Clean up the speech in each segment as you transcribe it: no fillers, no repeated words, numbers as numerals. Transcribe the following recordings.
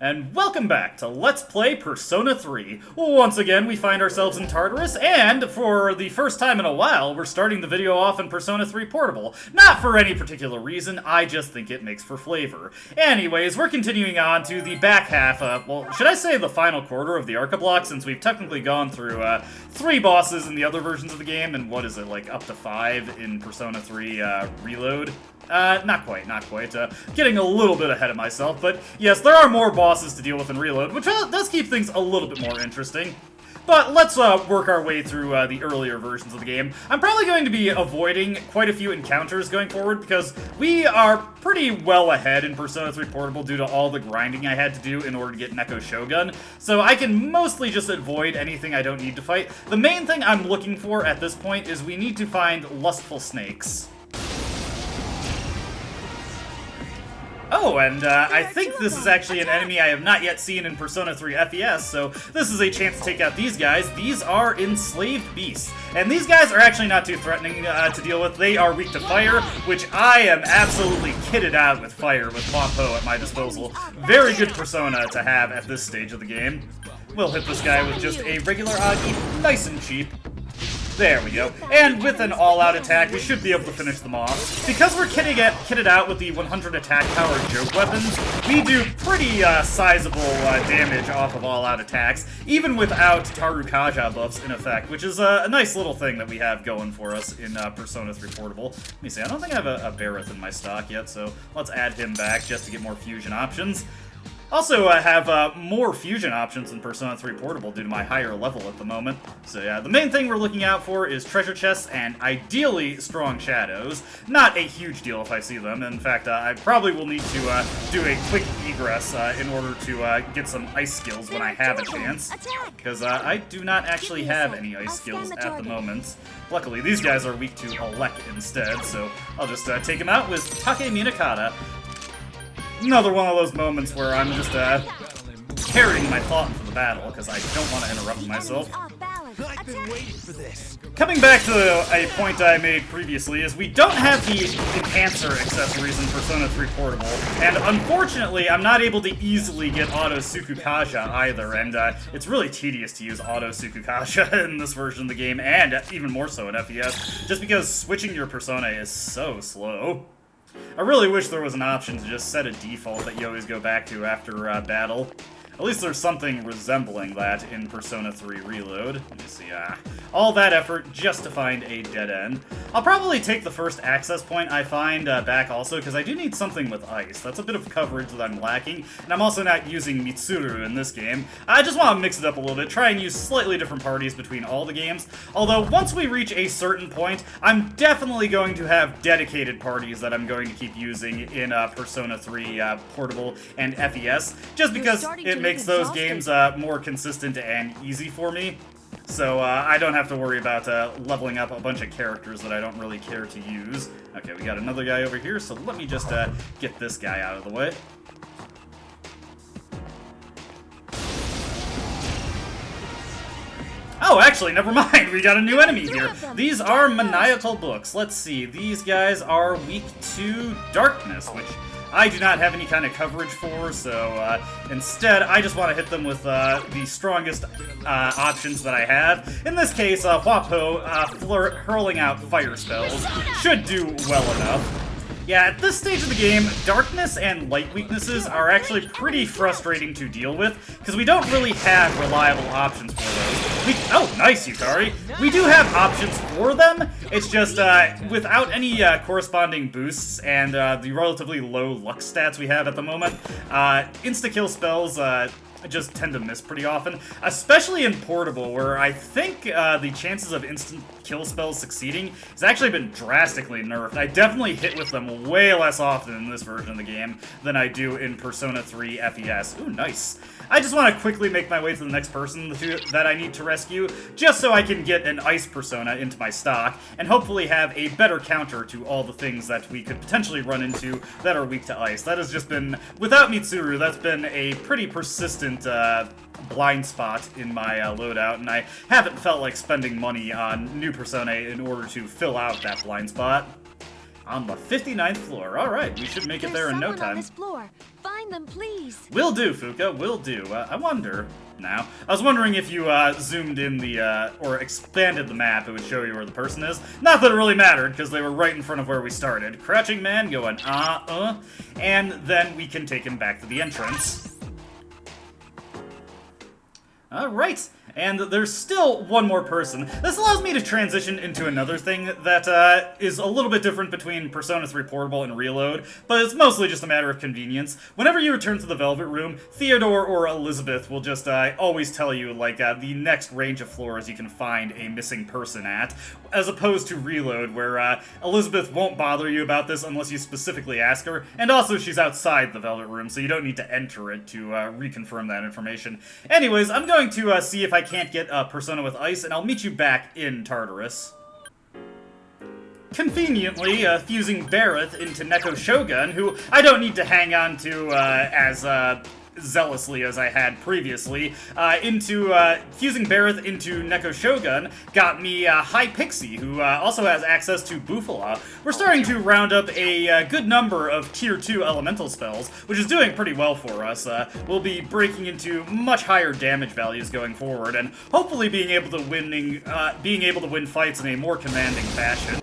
And welcome back to Let's Play Persona 3. Once again, we find ourselves in Tartarus, and for the first time in a while, we're starting the video off in Persona 3 Portable. Not for any particular reason, I just think it makes for flavor. Anyways, we're continuing on to the back half of, well, should I say the final quarter of the Arca block, since we've technically gone through 3 bosses in the other versions of the game, and what is it, like up to 5 in Persona 3 Reload? Not quite. Getting a little bit ahead of myself, but yes, there are more bosses to deal with in Reload, which does keep things a little bit more interesting. But let's work our way through the earlier versions of the game. I'm probably going to be avoiding quite a few encounters going forward, because we are pretty well ahead in Persona 3 Portable due to all the grinding I had to do in order to get Neko Shogun, so I can mostly just avoid anything I don't need to fight. The main thing I'm looking for at this point is we need to find lustful snakes. Oh, and I think this is actually an enemy I have not yet seen in Persona 3 FES, so this is a chance to take out these guys. These are enslaved beasts, and these guys are actually not too threatening to deal with. They are weak to fire, which I am absolutely kitted out with fire with Popo at my disposal. Very good Persona to have at this stage of the game. We'll hit this guy with just a regular Agi, nice and cheap. There we go. And with an all-out attack, we should be able to finish them off. Because we're kitted out with the 100 attack power joke weapons, we do pretty sizable damage off of all-out attacks, even without Tarukaja buffs in effect, which is a nice little thing that we have going for us in Persona 3 Portable. Let me see, I don't think I have a Bareth in my stock yet, so let's add him back just to get more fusion options. Also, I have more fusion options in Persona 3 Portable due to my higher level at the moment. So yeah, the main thing we're looking out for is treasure chests and ideally strong shadows. Not a huge deal if I see them. In fact, I probably will need to do a quick egress in order to get some ice skills when I have a chance. Because I do not actually have any ice skills at the moment. Luckily, these guys are weak to Alek instead, so I'll just take him out with Take Minakata. Another one of those moments where I'm just carrying my thought into the battle because I don't want to interrupt myself. I've been waiting for this. Coming back to a point I made previously is we don't have the enhancer accessories in Persona 3 Portable, and unfortunately I'm not able to easily get Auto Sukukaja either, and it's really tedious to use Auto Sukukaja in this version of the game, and even more so in FES, just because switching your persona is so slow. I really wish there was an option to just set a default that you always go back to after battle. At least there's something resembling that in Persona 3 Reload. Let me see, all that effort just to find a dead end. I'll probably take the first access point I find back also, because I do need something with ice. That's a bit of coverage that I'm lacking, and I'm also not using Mitsuru in this game. I just want to mix it up a little bit, try and use slightly different parties between all the games. Although, once we reach a certain point, I'm definitely going to have dedicated parties that I'm going to keep using in Persona 3 Portable and FES, just because it makes those games more consistent and easy for me. So I don't have to worry about leveling up a bunch of characters that I don't really care to use. Okay, we got another guy over here, so let me just get this guy out of the way. Oh, actually, never mind. We got a new enemy here. These are maniacal books. Let's see. These guys are weak to darkness, which I do not have any kind of coverage for, so instead I just want to hit them with the strongest options that I have. In this case, Huapo hurling out fire spells should do well enough. Yeah, at this stage of the game, darkness and light weaknesses are actually pretty frustrating to deal with, because we don't really have reliable options for those. Oh, nice, Yukari! We do have options for them, it's just, without any corresponding boosts and the relatively low luck stats we have at the moment, insta-kill spells just tend to miss pretty often, especially in Portable, where I think the chances of instant kill spells succeeding has actually been drastically nerfed. I definitely hit with them way less often in this version of the game than I do in Persona 3 FES. Ooh, nice. I just want to quickly make my way to the next person that I need to rescue, just so I can get an ice persona into my stock, and hopefully have a better counter to all the things that we could potentially run into that are weak to ice. That has just been, without Mitsuru, that's been a pretty persistent blind spot in my loadout, and I haven't felt like spending money on new persona in order to fill out that blind spot. On the 59th floor. Alright, we should make it there in no time. On this floor. Find them, please. Will do, Fuka, will do. I wonder now. I was wondering if you zoomed in the, or expanded the map, it would show you where the person is. Not that it really mattered, because they were right in front of where we started. Crouching man going, and then we can take him back to the entrance. Alright, and there's still one more person. This allows me to transition into another thing that is a little bit different between Persona 3 Portable and Reload, but it's mostly just a matter of convenience. Whenever you return to the Velvet Room, Theodore or Elizabeth will just always tell you, like, the next range of floors you can find a missing person at, as opposed to Reload, where Elizabeth won't bother you about this unless you specifically ask her, and also she's outside the Velvet Room, so you don't need to enter it to reconfirm that information. Anyways, I'm going to see if I can't get Persona with Ice, and I'll meet you back in Tartarus. Conveniently, fusing Barrett into Neko Shogun, who I don't need to hang on to as zealously as I had previously, fusing Barrett into Neko Shogun got me High Pixie, who also has access to Bufala. We're starting to round up a good number of Tier 2 elemental spells, which is doing pretty well for us. We'll be breaking into much higher damage values going forward, and hopefully being able to win fights in a more commanding fashion.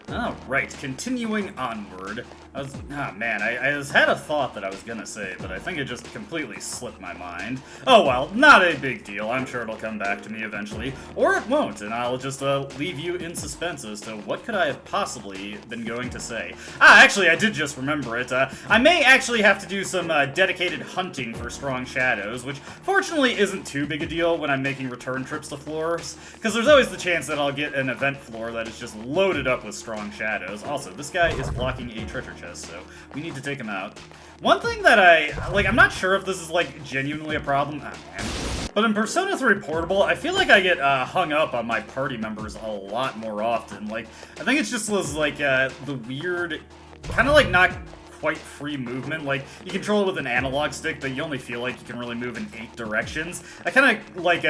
Alright, continuing onward. I had a thought that I was gonna say, but I think it just completely slipped my mind. Oh well, not a big deal. I'm sure it'll come back to me eventually. Or it won't, and I'll just leave you in suspense as to what could I have possibly been going to say. Actually, I did just remember it. I may actually have to do some dedicated hunting for strong shadows, which fortunately isn't too big a deal when I'm making return trips to floors, because there's always the chance that I'll get an event floor that is just loaded up with strong shadows. Also, this guy is blocking a treasure chest, so we need to take him out. One thing that I'm not sure if this is, like, genuinely a problem. Man. But in Persona 3 Portable, I feel like I get hung up on my party members a lot more often. Like, I think it's just was, like, the weird, kind of, like, not quite free movement. Like, you control it with an analog stick, but you only feel like you can really move in 8 directions. I kind of, like,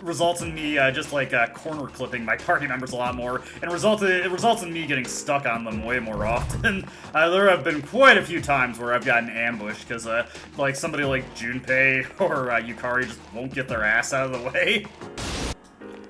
results in me just like corner clipping my party members a lot more, and it results in me getting stuck on them way more often. There have been quite a few times where I've gotten ambushed because like somebody like Junpei or Yukari just won't get their ass out of the way.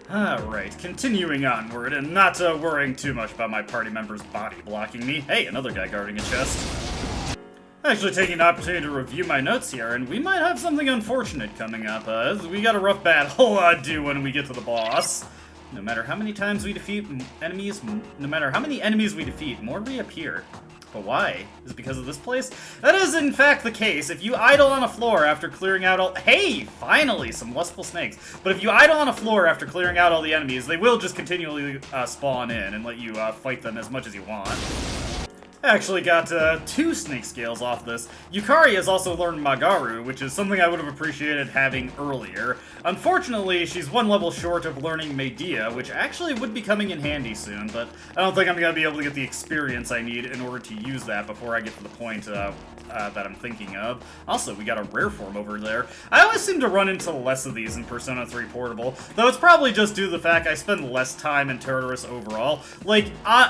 Alright, continuing onward, and not worrying too much about my party members body blocking me. Hey, another guy guarding a chest. Actually taking an opportunity to review my notes here, and we might have something unfortunate coming up. We got a rough battle due when we get to the boss. No matter how many times we defeat enemies, no matter how many enemies we defeat, more reappear. But why? Is it because of this place? That is in fact the case. If you idle on a floor after clearing out all— Hey! Finally! Some lustful snakes. But if you idle on a floor after clearing out all the enemies, they will just continually spawn in and let you fight them as much as you want. I actually got 2 snake scales off this. Yukari has also learned Magaru, which is something I would have appreciated having earlier. Unfortunately, she's 1 level short of learning Medea, which actually would be coming in handy soon, but I don't think I'm going to be able to get the experience I need in order to use that before I get to the point that I'm thinking of. Also, we got a rare form over there. I always seem to run into less of these in Persona 3 Portable, though it's probably just due to the fact I spend less time in Tartarus overall. Like,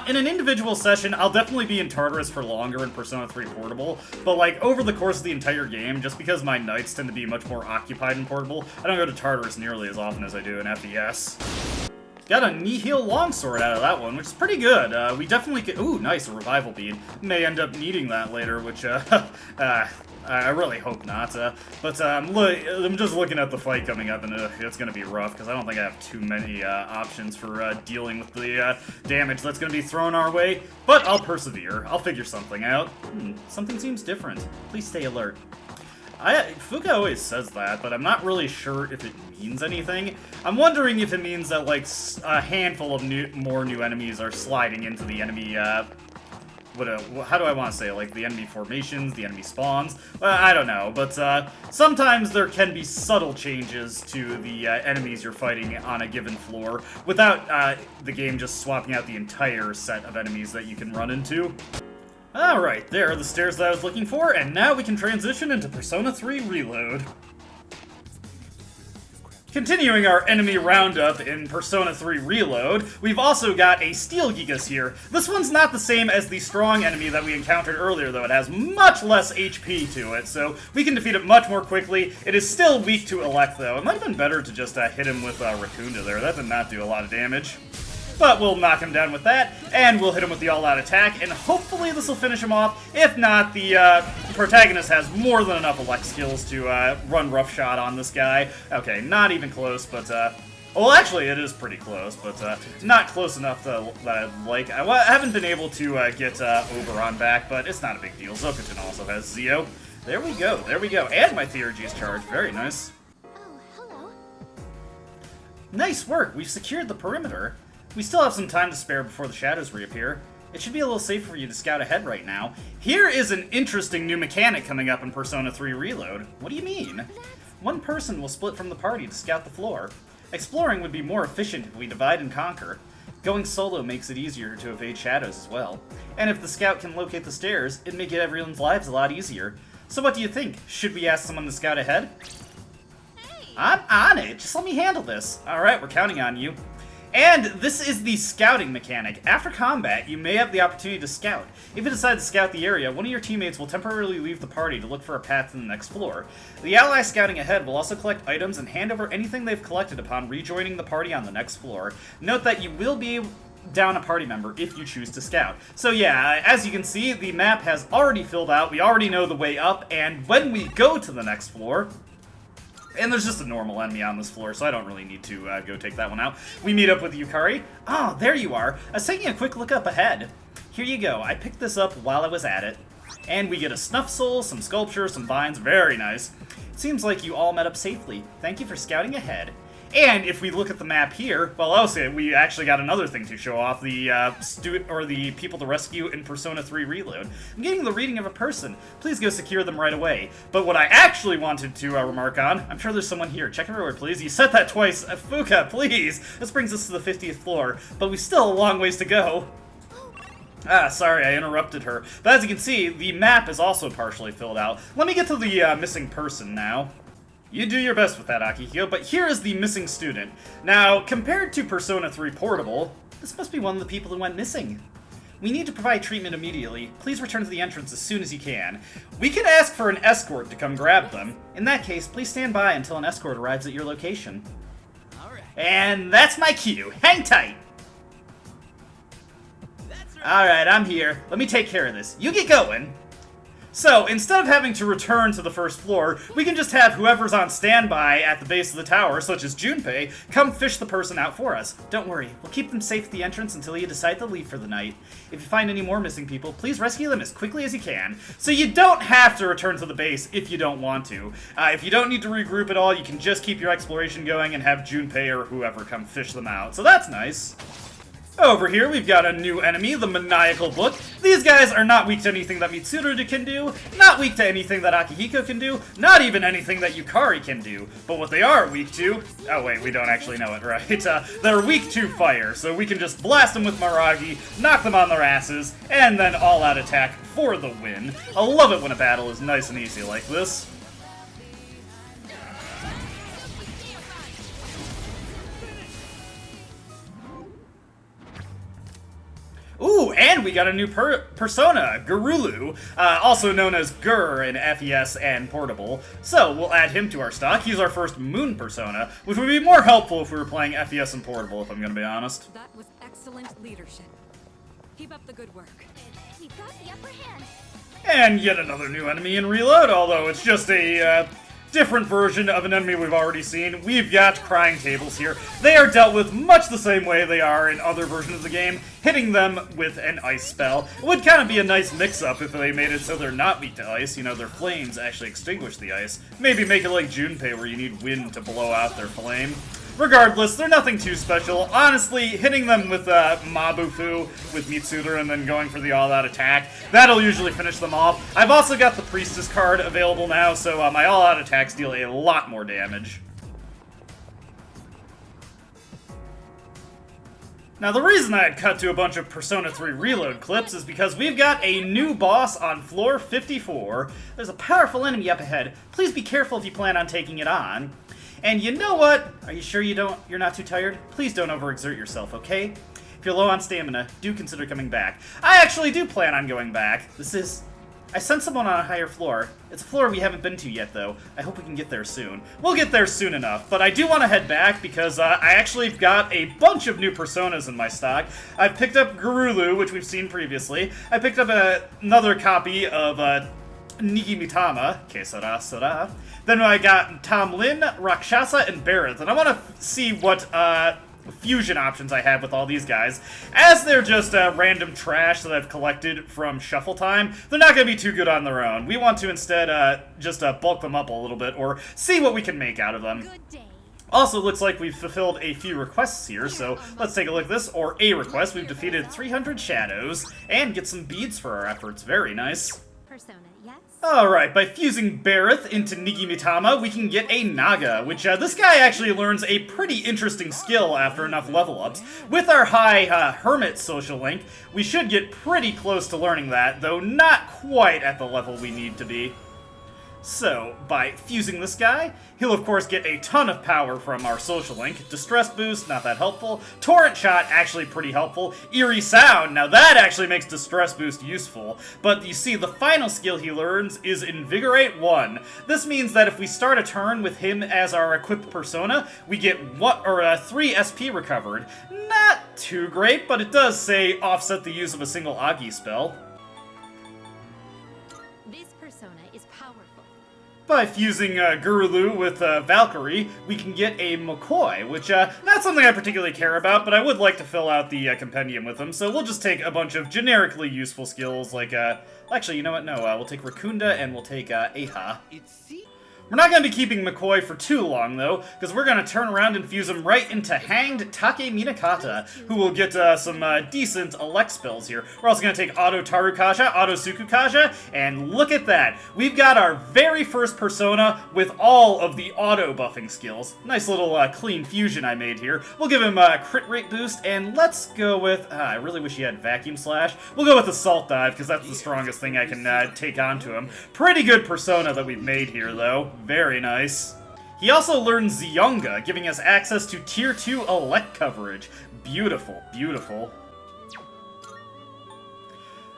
in an individual session, I'll definitely be in Tartarus for longer in Persona 3 Portable, but like, over the course of the entire game, just because my nights tend to be much more occupied in Portable, I don't go to Tartarus nearly as often as I do in FES. Got a Nihil Longsword out of that one, which is pretty good. We definitely could— Ooh, nice, a revival bead. May end up needing that later, which, I really hope not. But I'm just looking at the fight coming up, and it's going to be rough, because I don't think I have too many options for dealing with the damage that's going to be thrown our way. But I'll persevere. I'll figure something out. Something seems different. Please stay alert. Fuka always says that, but I'm not really sure if it means anything. I'm wondering if it means that, like, a handful of more new enemies are sliding into the enemy, how do I want to say it? Like, the enemy formations, the enemy spawns? Well, I don't know, but sometimes there can be subtle changes to the enemies you're fighting on a given floor without the game just swapping out the entire set of enemies that you can run into. Alright, there are the stairs that I was looking for, and now we can transition into Persona 3 Reload. Continuing our enemy roundup in Persona 3 Reload, we've also got a Steel Gigas here. This one's not the same as the strong enemy that we encountered earlier, though. It has much less HP to it, so we can defeat it much more quickly. It is still weak to Elect, though. It might have been better to just hit him with Raccoonda there. That did not do a lot of damage. But we'll knock him down with that, and we'll hit him with the all-out attack, and hopefully this will finish him off. If not, the protagonist has more than enough Elect skills to run roughshod on this guy. Okay, not even close, but, well, actually, it is pretty close, but not close enough that I'd like. I haven't been able to get Oberon back, but it's not a big deal. Zokotin also has Zeo. There we go, and my Theurgy is charged. Very nice. Oh, hello. Nice work, we've secured the perimeter. We still have some time to spare before the shadows reappear. It should be a little safer for you to scout ahead right now. Here is an interesting new mechanic coming up in Persona 3 Reload. What do you mean? One person will split from the party to scout the floor. Exploring would be more efficient if we divide and conquer. Going solo makes it easier to evade shadows as well. And if the scout can locate the stairs, it'd make everyone's lives a lot easier. So what do you think? Should we ask someone to scout ahead? Hey. I'm on it! Just let me handle this. Alright, we're counting on you. And this is the scouting mechanic. After combat, you may have the opportunity to scout. If you decide to scout the area, one of your teammates will temporarily leave the party to look for a path to the next floor. The ally scouting ahead will also collect items and hand over anything they've collected upon rejoining the party on the next floor. Note that you will be down a party member if you choose to scout. So yeah, as you can see, the map has already filled out. We already know the way up, and when we go to the next floor, and there's just a normal enemy on this floor, so I don't really need to go take that one out. We meet up with Yukari. Oh, there you are. I was taking a quick look up ahead. Here you go. I picked this up while I was at it. And we get a Snuff Soul, some Sculpture, some Vines. Very nice. It seems like you all met up safely. Thank you for scouting ahead. And if we look at the map here, well, also, we actually got another thing to show off, the people to rescue in Persona 3 Reload. I'm getting the reading of a person. Please go secure them right away. But what I actually wanted to remark on, I'm sure there's someone here. Check everywhere, please. You said that twice. Fuka, please. This brings us to the 50th floor, but we still have a long ways to go. Ah, sorry, I interrupted her. But as you can see, the map is also partially filled out. Let me get to the missing person now. You do your best with that, Akihiko, but here is the missing student. Now, compared to Persona 3 Portable, this must be one of the people who went missing. We need to provide treatment immediately. Please return to the entrance as soon as you can. We can ask for an escort to come grab them. In that case, please stand by until an escort arrives at your location. Alright. And that's my cue. Hang tight! Alright, I'm here. Let me take care of this. You get going! So, instead of having to return to the first floor, we can just have whoever's on standby at the base of the tower, such as Junpei, come fish the person out for us. Don't worry, we'll keep them safe at the entrance until you decide to leave for the night. If you find any more missing people, please rescue them as quickly as you can. So you don't have to return to the base if you don't want to. If you don't need to regroup at all, you can just keep your exploration going and have Junpei or whoever come fish them out. So that's nice. Over here, we've got a new enemy, the Maniacal Book. These guys are not weak to anything that Mitsurugi can do, not weak to anything that Akihiko can do, not even anything that Yukari can do. But what they are weak to... Oh wait, we don't actually know it, right? They're weak to fire, so we can just blast them with Maragi, knock them on their asses, and then all-out attack for the win. I love it when a battle is nice and easy like this. Ooh, and we got a new persona, Gurulu, also known as Gur in FES and Portable. So, we'll add him to our stock. He's our first Moon persona, which would be more helpful if we were playing FES and Portable, if I'm gonna be honest. That was excellent leadership. Keep up the good work. We got the upper hand. And yet another new enemy in Reload, although it's just a, different version of an enemy we've already seen. We've got Crying Tables here. They are dealt with much the same way they are in other versions of the game, hitting them with an ice spell. It would kind of be a nice mix-up if they made it so they're not weak to ice, you know, their flames actually extinguish the ice. Maybe make it like Junpei where you need wind to blow out their flame. Regardless, they're nothing too special. Honestly, hitting them with Mabufu, with Mitsuru, and then going for the all-out attack, that'll usually finish them off. I've also got the Priestess card available now, so my all-out attacks deal a lot more damage. Now, the reason I had cut to a bunch of Persona 3 Reload clips is because we've got a new boss on floor 54. There's a powerful enemy up ahead. Please be careful if you plan on taking it on. And you know what? Are you sure you're not too tired? Please don't overexert yourself, okay? If you're low on stamina, do consider coming back. I actually do plan on going back. I sent someone on a higher floor. It's a floor we haven't been to yet, though. I hope we can get there soon. We'll get there soon enough, but I do want to head back because I actually got a bunch of new personas in my stock. I've picked up Gurulu, which we've seen previously. I picked up another copy of Nigimitama, Kesara Sora. Then I got Tom Lin, Rakshasa, and Barrett, and I want to see what fusion options I have with all these guys. As they're just random trash that I've collected from Shuffle Time, they're not going to be too good on their own. We want to instead just bulk them up a little bit, or see what we can make out of them. Good day. Also, looks like we've fulfilled a few requests here, so let's take a look at this, or a request. We've defeated 300 shadows, and get some beads for our efforts. Very nice. Persona, yes? Alright, by fusing Barrett into Nigimitama, we can get a Naga, which this guy actually learns a pretty interesting skill after enough level ups. With our high Hermit social link, we should get pretty close to learning that, though not quite at the level we need to be. So, by fusing this guy, he'll of course get a ton of power from our social link. Distress Boost, not that helpful. Torrent Shot, actually pretty helpful. Eerie Sound, now that actually makes Distress Boost useful. But you see, the final skill he learns is Invigorate 1. This means that if we start a turn with him as our equipped persona, we get 3 SP recovered. Not too great, but it does say offset the use of a single Agi spell. This persona is powerful. By fusing Gurulu with Valkyrie, we can get a McCoy, which, not something I particularly care about, but I would like to fill out the compendium with them, so we'll just take a bunch of generically useful skills, like, actually, you know what, no, we'll take Rakunda, and we'll take, Eha. We're not going to be keeping McCoy for too long, though, because we're going to turn around and fuse him right into Hanged Take Minakata, who will get some decent elect spells here. We're also going to take Auto Tarukaja, Auto Sukukaja, and look at that. We've got our very first persona with all of the auto buffing skills. Nice little clean fusion I made here. We'll give him a crit rate boost, and let's go with... I really wish he had Vacuum Slash. We'll go with Assault Dive, because that's the strongest thing I can take onto him. Pretty good persona that we've made here, though. Very nice. He also learns Zionga, giving us access to Tier 2 elect coverage. Beautiful, beautiful.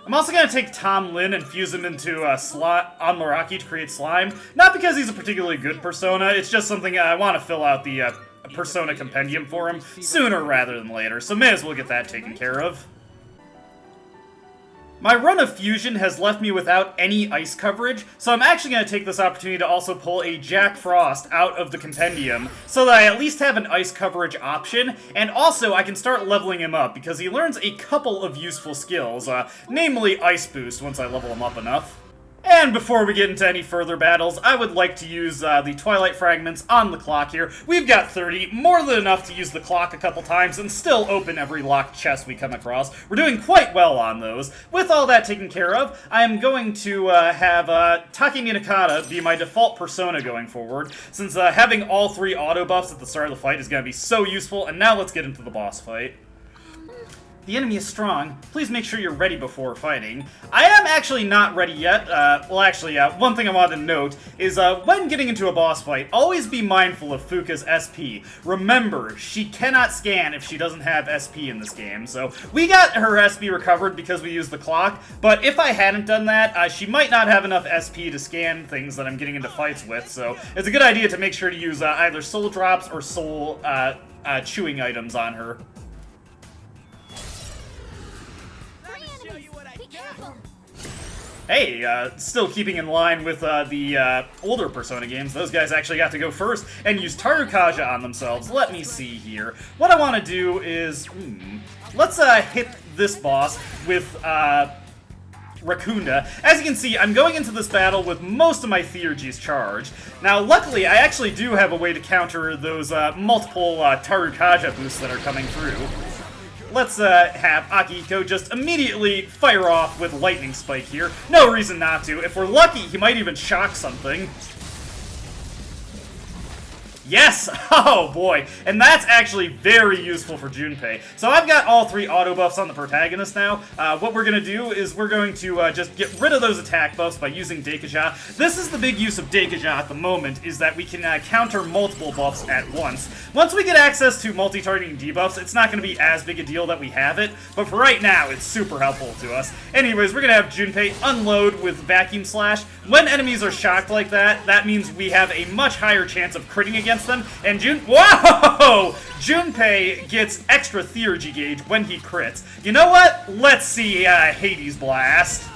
I'm also going to take Tom Lin and fuse him into Anmaraki to create Slime. Not because he's a particularly good persona, it's just something I want to fill out the persona compendium for him sooner rather than later, so may as well get that taken care of. My run of fusion has left me without any ice coverage, so I'm actually going to take this opportunity to also pull a Jack Frost out of the compendium, so that I at least have an ice coverage option, and also I can start leveling him up, because he learns a couple of useful skills, namely Ice Boost once I level him up enough. And before we get into any further battles, I would like to use the Twilight Fragments on the clock here. We've got 30, more than enough to use the clock a couple times and still open every locked chest we come across. We're doing quite well on those. With all that taken care of, I am going to have Take Minakata be my default persona going forward, since having all 3 auto buffs at the start of the fight is going to be so useful, and now let's get into the boss fight. The enemy is strong. Please make sure you're ready before fighting. I am actually not ready yet. One thing I wanted to note is when getting into a boss fight, always be mindful of Fuka's SP. Remember, she cannot scan if she doesn't have SP in this game. So we got her SP recovered because we used the clock, but if I hadn't done that, she might not have enough SP to scan things that I'm getting into fights with. So it's a good idea to make sure to use either soul drops or soul chewing items on her. Hey, still keeping in line with the older Persona games, those guys actually got to go first and use Tarukaja on themselves. Let me see here. What I want to do is, let's hit this boss with Rakunda. As you can see, I'm going into this battle with most of my Theurgies charged. Now, luckily, I actually do have a way to counter those multiple Tarukaja boosts that are coming through. Let's have Akihiko just immediately fire off with Lightning Spike here. No reason not to. If we're lucky, he might even shock something. Yes! Oh boy! And that's actually very useful for Junpei. So I've got all 3 auto buffs on the protagonist now. What we're going to do is we're going to just get rid of those attack buffs by using Deikaja. This is the big use of Deikaja at the moment, is that we can counter multiple buffs at once. Once we get access to multi-targeting debuffs, it's not going to be as big a deal that we have it, but for right now, it's super helpful to us. Anyways, we're going to have Junpei unload with Vacuum Slash. When enemies are shocked like that, that means we have a much higher chance of critting against them, and Whoa! Junpei gets extra theurgy gauge when he crits. You know what? Let's see Hades Blast.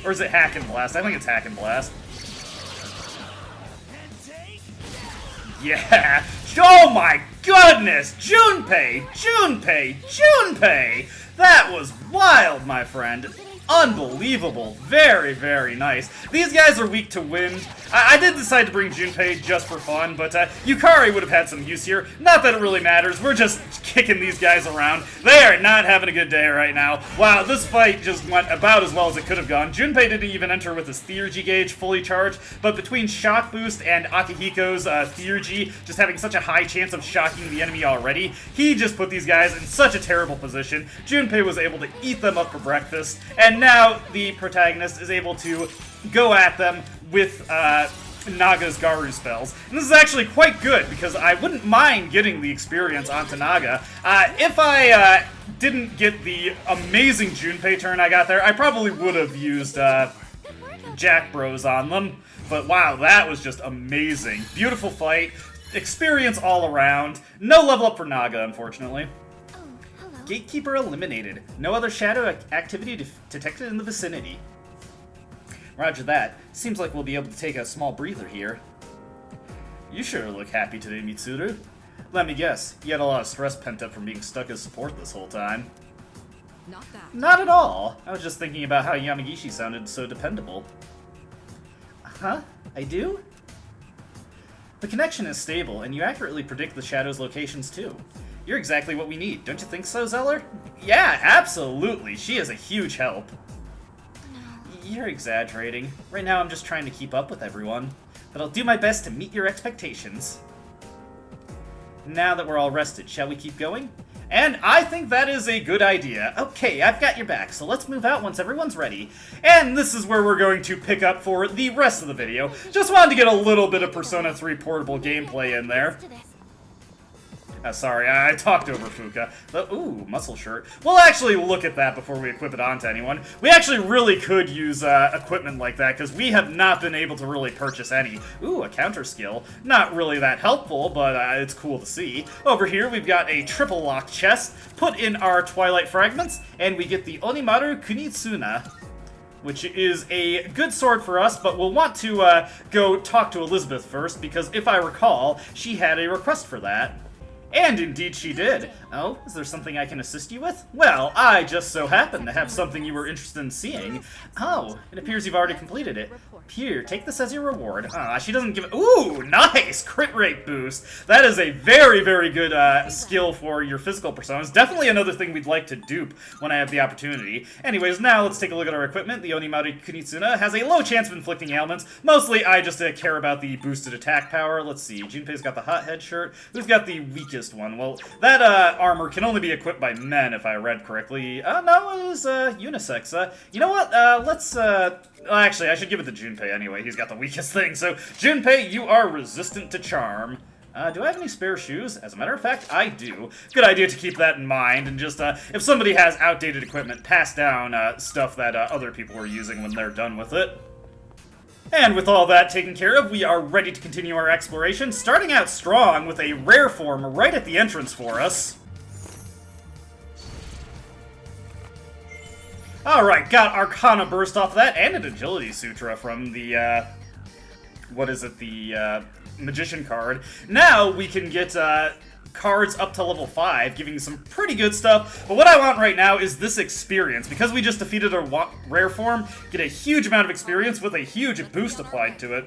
Or is it Hack and Blast? I think it's Hack and Blast. Yeah! Oh my goodness! Junpei! Junpei! Junpei! That was wild, my friend. Unbelievable. Very, very nice. These guys are weak to wind. I did decide to bring Junpei just for fun, but Yukari would have had some use here. Not that it really matters. We're just kicking these guys around. They are not having a good day right now. Wow, this fight just went about as well as it could have gone. Junpei didn't even enter with his theurgy gauge fully charged, but between Shock Boost and Akihiko's theurgy just having such a high chance of shocking the enemy already, he just put these guys in such a terrible position. Junpei was able to eat them up for breakfast, and now the protagonist is able to go at them with Naga's Garu spells. And this is actually quite good, because I wouldn't mind getting the experience onto Naga. If I didn't get the amazing Junpei turn I got there, I probably would have used Jack Bros on them. But wow, that was just amazing. Beautiful fight. Experience all around. No level up for Naga, unfortunately. Gatekeeper eliminated. No other shadow activity detected in the vicinity. Roger that. Seems like we'll be able to take a small breather here. You sure look happy today, Mitsuru. Let me guess, you had a lot of stress pent up from being stuck as support this whole time. Not that. Not at all. I was just thinking about how Yamagishi sounded so dependable. Huh? I do? The connection is stable, and you accurately predict the Shadow's locations too. You're exactly what we need, don't you think so, Zeller? Yeah, absolutely. She is a huge help. You're exaggerating. Right now I'm just trying to keep up with everyone. But I'll do my best to meet your expectations. Now that we're all rested, shall we keep going? And I think that is a good idea. Okay, I've got your back, so let's move out once everyone's ready. And this is where we're going to pick up for the rest of the video. Just wanted to get a little bit of Persona 3 portable gameplay in there. Sorry, I talked over Fuka. Ooh, muscle shirt. We'll actually look at that before we equip it onto anyone. We actually really could use equipment like that, because we have not been able to really purchase any. Ooh, a counter skill. Not really that helpful, but it's cool to see. Over here, we've got a triple lock chest. Put in our Twilight Fragments, and we get the Onimaru Kunitsuna, which is a good sword for us, but we'll want to go talk to Elizabeth first, because if I recall, she had a request for that. And indeed she did. Oh, is there something I can assist you with? Well, I just so happen to have something you were interested in seeing. Oh, it appears you've already completed it. Here, take this as your reward. She doesn't give it. Ooh, nice! Crit rate boost. That is a very, very good skill for your physical personas. Definitely another thing we'd like to dupe when I have the opportunity. Anyways, now let's take a look at our equipment. The Onimaru Kunitsuna has a low chance of inflicting ailments. Mostly, I just care about the boosted attack power. Let's see. Junpei's got the hot head shirt. Who's got the weakest one? Well, that armor can only be equipped by men, if I read correctly. No, it was unisex. You know what? Let's actually, I should give it to Junpei anyway. He's got the weakest thing. So, Junpei, you are resistant to charm. Do I have any spare shoes? As a matter of fact, I do. Good idea to keep that in mind, and just, if somebody has outdated equipment, pass down stuff that other people are using when they're done with it. And with all that taken care of, we are ready to continue our exploration, starting out strong with a rare form right at the entrance for us. Alright, got Arcana Burst off of that, and an Agility Sutra from the, what is it, the, Magician card. Now we can get, cards up to level 5, giving some pretty good stuff, but what I want right now is this experience. Because we just defeated a rare form, get a huge amount of experience with a huge boost applied to it.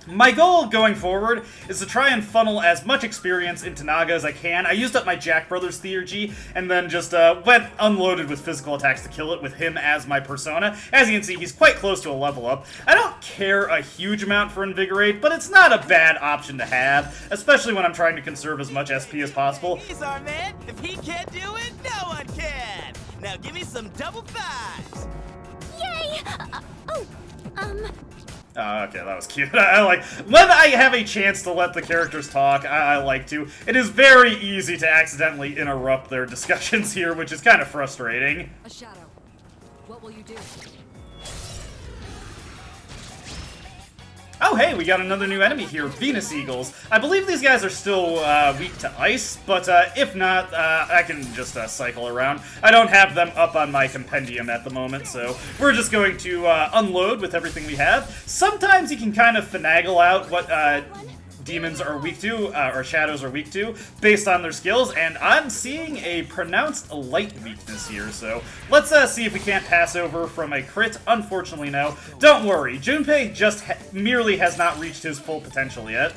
My goal going forward is to try and funnel as much experience into Naga as I can. I used up my Jack Brothers Theurgy and then just went unloaded with physical attacks to kill it with him as my persona. As you can see, he's quite close to a level up. I don't care a huge amount for Invigorate, but it's not a bad option to have, especially when I'm trying to conserve as much SP as possible. He's our man. If he can't do it, no one can. Now give me some double fives. Yay! Oh, okay, that was cute. I like when I have a chance to let the characters talk. I like to. It is very easy to accidentally interrupt their discussions here, which is kind of frustrating. A shadow. What will you do? Oh, hey, we got another new enemy here, Venus Eagles. I believe these guys are still weak to ice, but if not, I can just cycle around. I don't have them up on my compendium at the moment, so we're just going to unload with everything we have. Sometimes you can kind of finagle out what demons are weak to, or shadows are weak to, based on their skills, and I'm seeing a pronounced light weakness here, so let's see if we can't pass over from a crit. Unfortunately, no. Don't worry, Junpei just merely has not reached his full potential yet.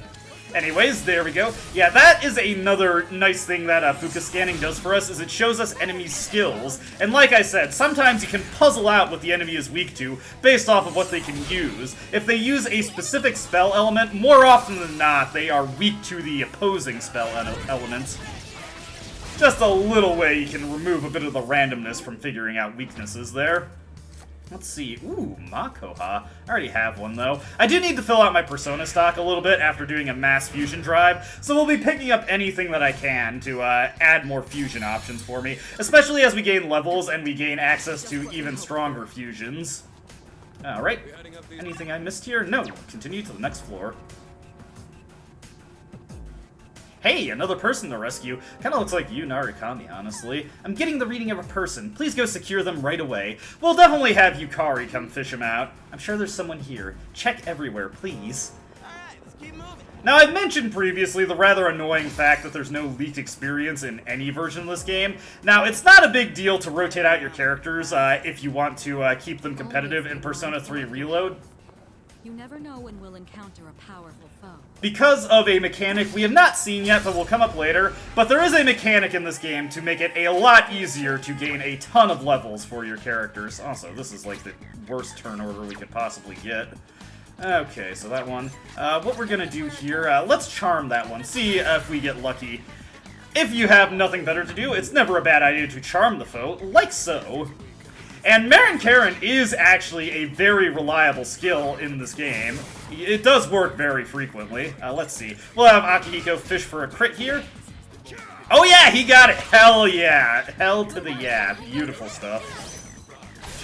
Anyways, there we go. Yeah, that is another nice thing that Fuka scanning does for us, is it shows us enemies' skills. And like I said, sometimes you can puzzle out what the enemy is weak to based off of what they can use. If they use a specific spell element, more often than not, they are weak to the opposing spell elements. Just a little way you can remove a bit of the randomness from figuring out weaknesses there. Let's see. Ooh, Makoha. I already have one, though. I do need to fill out my persona stock a little bit after doing a mass fusion drive, so we'll be picking up anything that I can to add more fusion options for me, especially as we gain levels and we gain access to even stronger fusions. Alright. Anything I missed here? No. Continue to the next floor. Hey, another person to rescue. Kinda looks like you, Narukami, honestly. I'm getting the reading of a person. Please go secure them right away. We'll definitely have Yukari come fish him out. I'm sure there's someone here. Check everywhere, please. Alright, let's keep moving. Now, I've mentioned previously the rather annoying fact that there's no leaked experience in any version of this game. Now, it's not a big deal to rotate out your characters if you want to keep them competitive in Persona 3 Reload. You never know when we'll encounter a powerful foe. Because of a mechanic we have not seen yet, but will come up later, but there is a mechanic in this game to make it a lot easier to gain a ton of levels for your characters. Also, this is like the worst turn order we could possibly get. Okay, so that one. What we're gonna do here, let's charm that one, see if we get lucky. If you have nothing better to do, it's never a bad idea to charm the foe, like so. And Marin Karen is actually a very reliable skill in this game. It does work very frequently. Let's see. We'll have Akihiko fish for a crit here. Oh yeah, he got it! Hell yeah! Hell to the yeah. Beautiful stuff.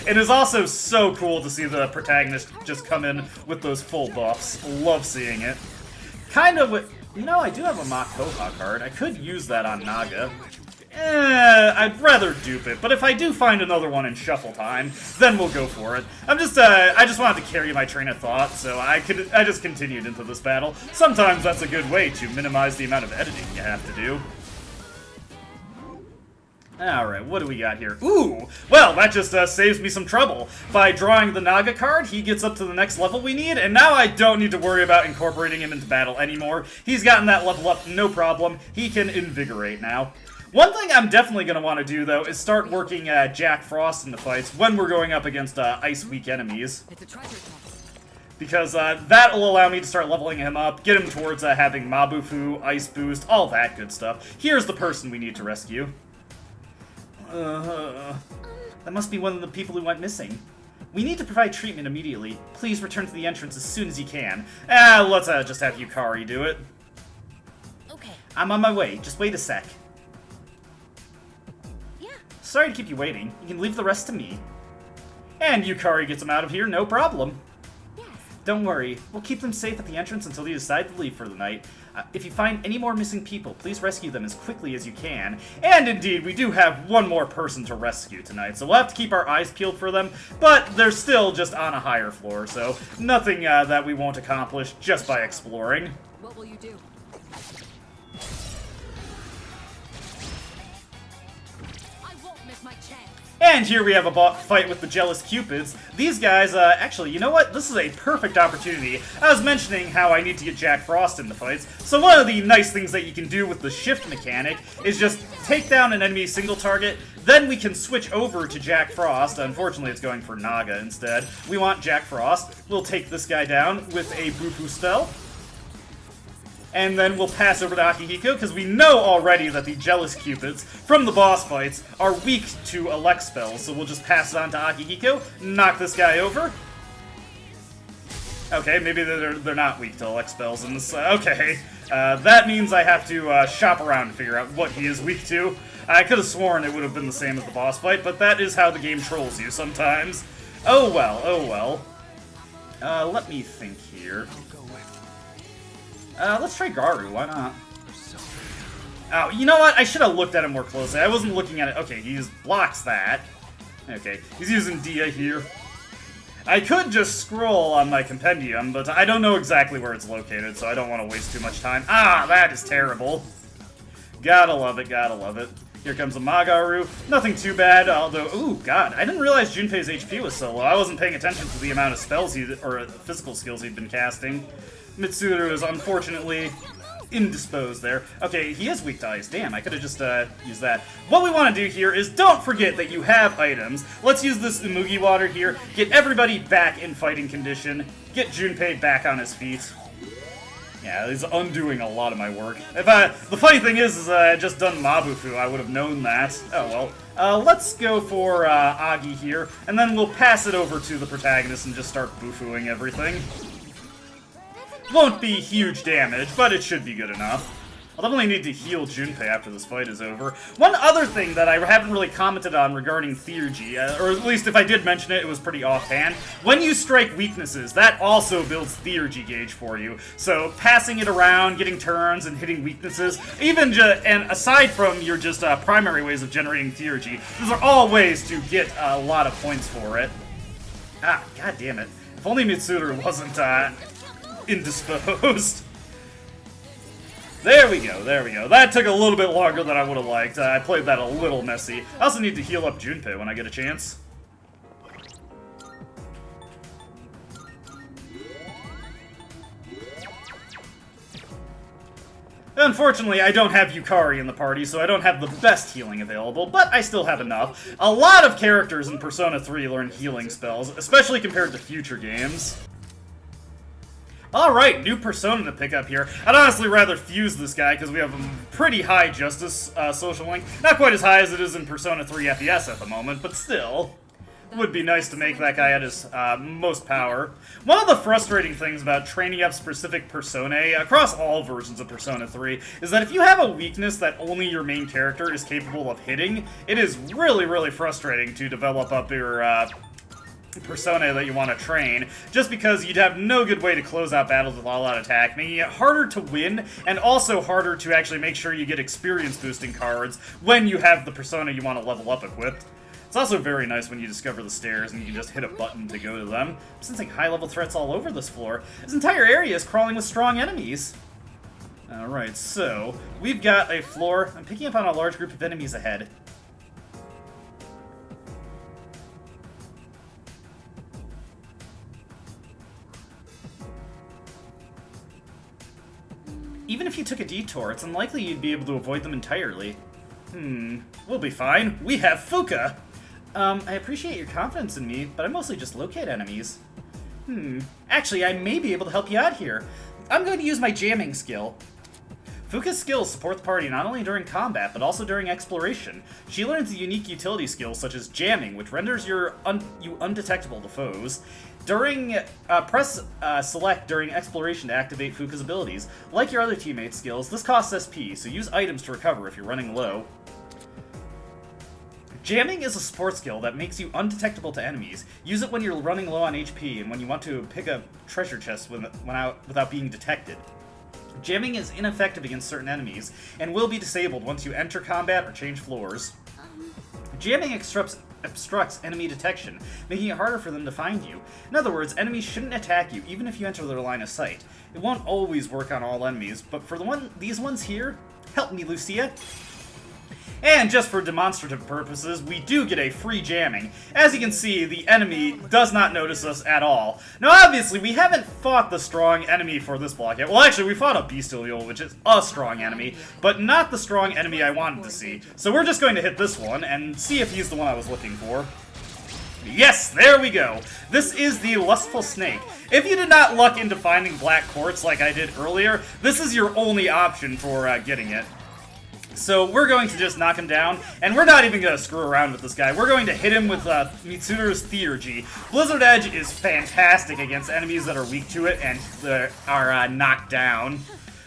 It is also so cool to see the protagonist just come in with those full buffs. Love seeing it. Kind of with... You know, I do have a Makoha card. I could use that on Naga. I'd rather dupe it, but if I do find another one in shuffle time, then we'll go for it. I just wanted to carry my train of thought, so I just continued into this battle. Sometimes that's a good way to minimize the amount of editing you have to do. Alright, what do we got here? Ooh! Well, that just saves me some trouble. By drawing the Naga card, he gets up to the next level we need, and now I don't need to worry about incorporating him into battle anymore. He's gotten that level up, no problem. He can invigorate now. One thing I'm definitely going to want to do, though, is start working Jack Frost into fights when we're going up against ice-weak enemies. It's a treasure chest. Because that'll allow me to start leveling him up, get him towards having Mabufu, Ice Boost, all that good stuff. Here's the person we need to rescue. That must be one of the people who went missing. We need to provide treatment immediately. Please return to the entrance as soon as you can. Let's just have Yukari do it. Okay. I'm on my way. Just wait a sec. Sorry to keep you waiting. You can leave the rest to me. And Yukari gets him out of here, no problem. Yes. Don't worry. We'll keep them safe at the entrance until you decide to leave for the night. If you find any more missing people, please rescue them as quickly as you can. And indeed, we do have one more person to rescue tonight, so we'll have to keep our eyes peeled for them, but they're still just on a higher floor, so nothing that we won't accomplish just by exploring. What will you do? My chance. And here we have a fight with the Jealous Cupids. These guys, actually, you know what? This is a perfect opportunity. I was mentioning how I need to get Jack Frost into fights, so one of the nice things that you can do with the shift mechanic is just take down an enemy single target, then we can switch over to Jack Frost. Unfortunately, it's going for Naga instead. We want Jack Frost. We'll take this guy down with a Bufu spell. And then we'll pass over to Akihiko, because we know already that the Jealous Cupids from the boss fights are weak to elect spells, so we'll just pass it on to Akihiko, knock this guy over. Okay, maybe they're not weak to elect spells in this. Okay, that means I have to shop around and figure out what he is weak to. I could have sworn it would have been the same as the boss fight, but that is how the game trolls you sometimes. Oh well, oh well. Let me think here. Let's try Garu, why not? Oh, you know what? I should have looked at him more closely. I wasn't looking at it. Okay, he blocks that. Okay, he's using Dia here. I could just scroll on my compendium, but I don't know exactly where it's located, so I don't want to waste too much time. Ah, that is terrible. Gotta love it, gotta love it. Here comes a Magaru. Nothing too bad, although, ooh, god, I didn't realize Junpei's HP was so low. I wasn't paying attention to the amount of spells or physical skills he'd been casting. Mitsuru is unfortunately indisposed there. Okay, he is weak to ice. Damn, I could have just used that. What we want to do here is don't forget that you have items. Let's use this Umugi water here, get everybody back in fighting condition, get Junpei back on his feet. Yeah, he's undoing a lot of my work. The funny thing is I had just done Mabufu, I would have known that. Oh well. Let's go for Agi here, and then we'll pass it over to the protagonist and just start bufuing everything. Won't be huge damage, but it should be good enough. I'll definitely need to heal Junpei after this fight is over. One other thing that I haven't really commented on regarding Theurgy, or at least if I did mention it, it was pretty offhand. When you strike weaknesses, that also builds Theurgy gauge for you. So passing it around, getting turns, and hitting weaknesses, and aside from your just primary ways of generating Theurgy, those are all ways to get a lot of points for it. Ah, god damn it. If only Mitsuru wasn't indisposed. There we go, there we go. That took a little bit longer than I would have liked. I played that a little messy. I also need to heal up Junpei when I get a chance. Unfortunately, I don't have Yukari in the party, so I don't have the best healing available, but I still have enough. A lot of characters in Persona 3 learn healing spells, especially compared to future games. Alright, new Persona to pick up here. I'd honestly rather fuse this guy, because we have a pretty high Justice social link. Not quite as high as it is in Persona 3 FES at the moment, but still. Would be nice to make that guy at his most power. One of the frustrating things about training up specific personae across all versions of Persona 3 is that if you have a weakness that only your main character is capable of hitting, it is really, really frustrating to develop up your persona that you want to train, just because you'd have no good way to close out battles with all-out attack, making it harder to win, and also harder to actually make sure you get experience boosting cards when you have the persona you want to level up equipped. It's also very nice when you discover the stairs and you can just hit a button to go to them. I'm sensing high-level threats all over this floor. This entire area is crawling with strong enemies. Alright, so we've got a floor. I'm picking up on a large group of enemies ahead. Even if you took a detour, it's unlikely you'd be able to avoid them entirely. We'll be fine. We have Fuka! I appreciate your confidence in me, but I mostly just locate enemies. Actually, I may be able to help you out here. I'm going to use my jamming skill. Fuka's skills support the party not only during combat, but also during exploration. She learns unique utility skills such as jamming, which renders you undetectable to foes. Press select during exploration to activate Fuka's abilities. Like your other teammates' skills, this costs SP, so use items to recover if you're running low. Jamming is a support skill that makes you undetectable to enemies. Use it when you're running low on HP and when you want to pick up treasure chests without being detected. Jamming is ineffective against certain enemies, and will be disabled once you enter combat or change floors. Jamming obstructs enemy detection, making it harder for them to find you. In other words, enemies shouldn't attack you, even if you enter their line of sight. It won't always work on all enemies, but for these ones here, help me, Lucia. And just for demonstrative purposes, we do get a free jamming. As you can see, the enemy does not notice us at all. Now obviously, we haven't fought the strong enemy for this block yet. Well actually, we fought a Bestial, which is a strong enemy, but not the strong enemy I wanted to see. So we're just going to hit this one and see if he's the one I was looking for. Yes, there we go. This is the Lustful Snake. If you did not luck into finding Black Quartz like I did earlier, this is your only option for getting it. So we're going to just knock him down, and we're not even going to screw around with this guy. We're going to hit him with Mitsuru's Theurgy. Blizzard Edge is fantastic against enemies that are weak to it and are knocked down.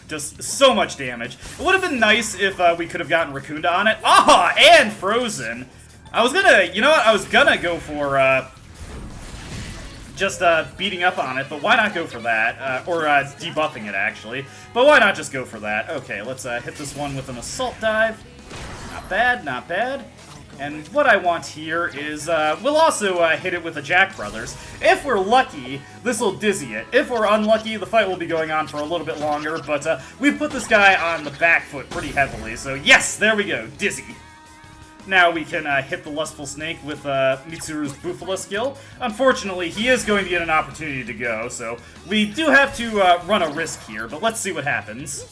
Just so much damage. It would have been nice if we could have gotten Raccoonda on it. Ah, and Frozen. I was gonna, you know what, I was gonna go for, just, beating up on it, but why not go for that? Or, debuffing it, actually. But why not just go for that? Okay, let's, hit this one with an Assault Dive. Not bad, not bad. And what I want here is, we'll also, hit it with a Jack Brothers. If we're lucky, this will dizzy it. If we're unlucky, the fight will be going on for a little bit longer, but, we've put this guy on the back foot pretty heavily, so yes, there we go, dizzy. Now we can hit the Lustful Snake with Mitsuru's Bufala skill. Unfortunately, he is going to get an opportunity to go, so we do have to run a risk here, but let's see what happens.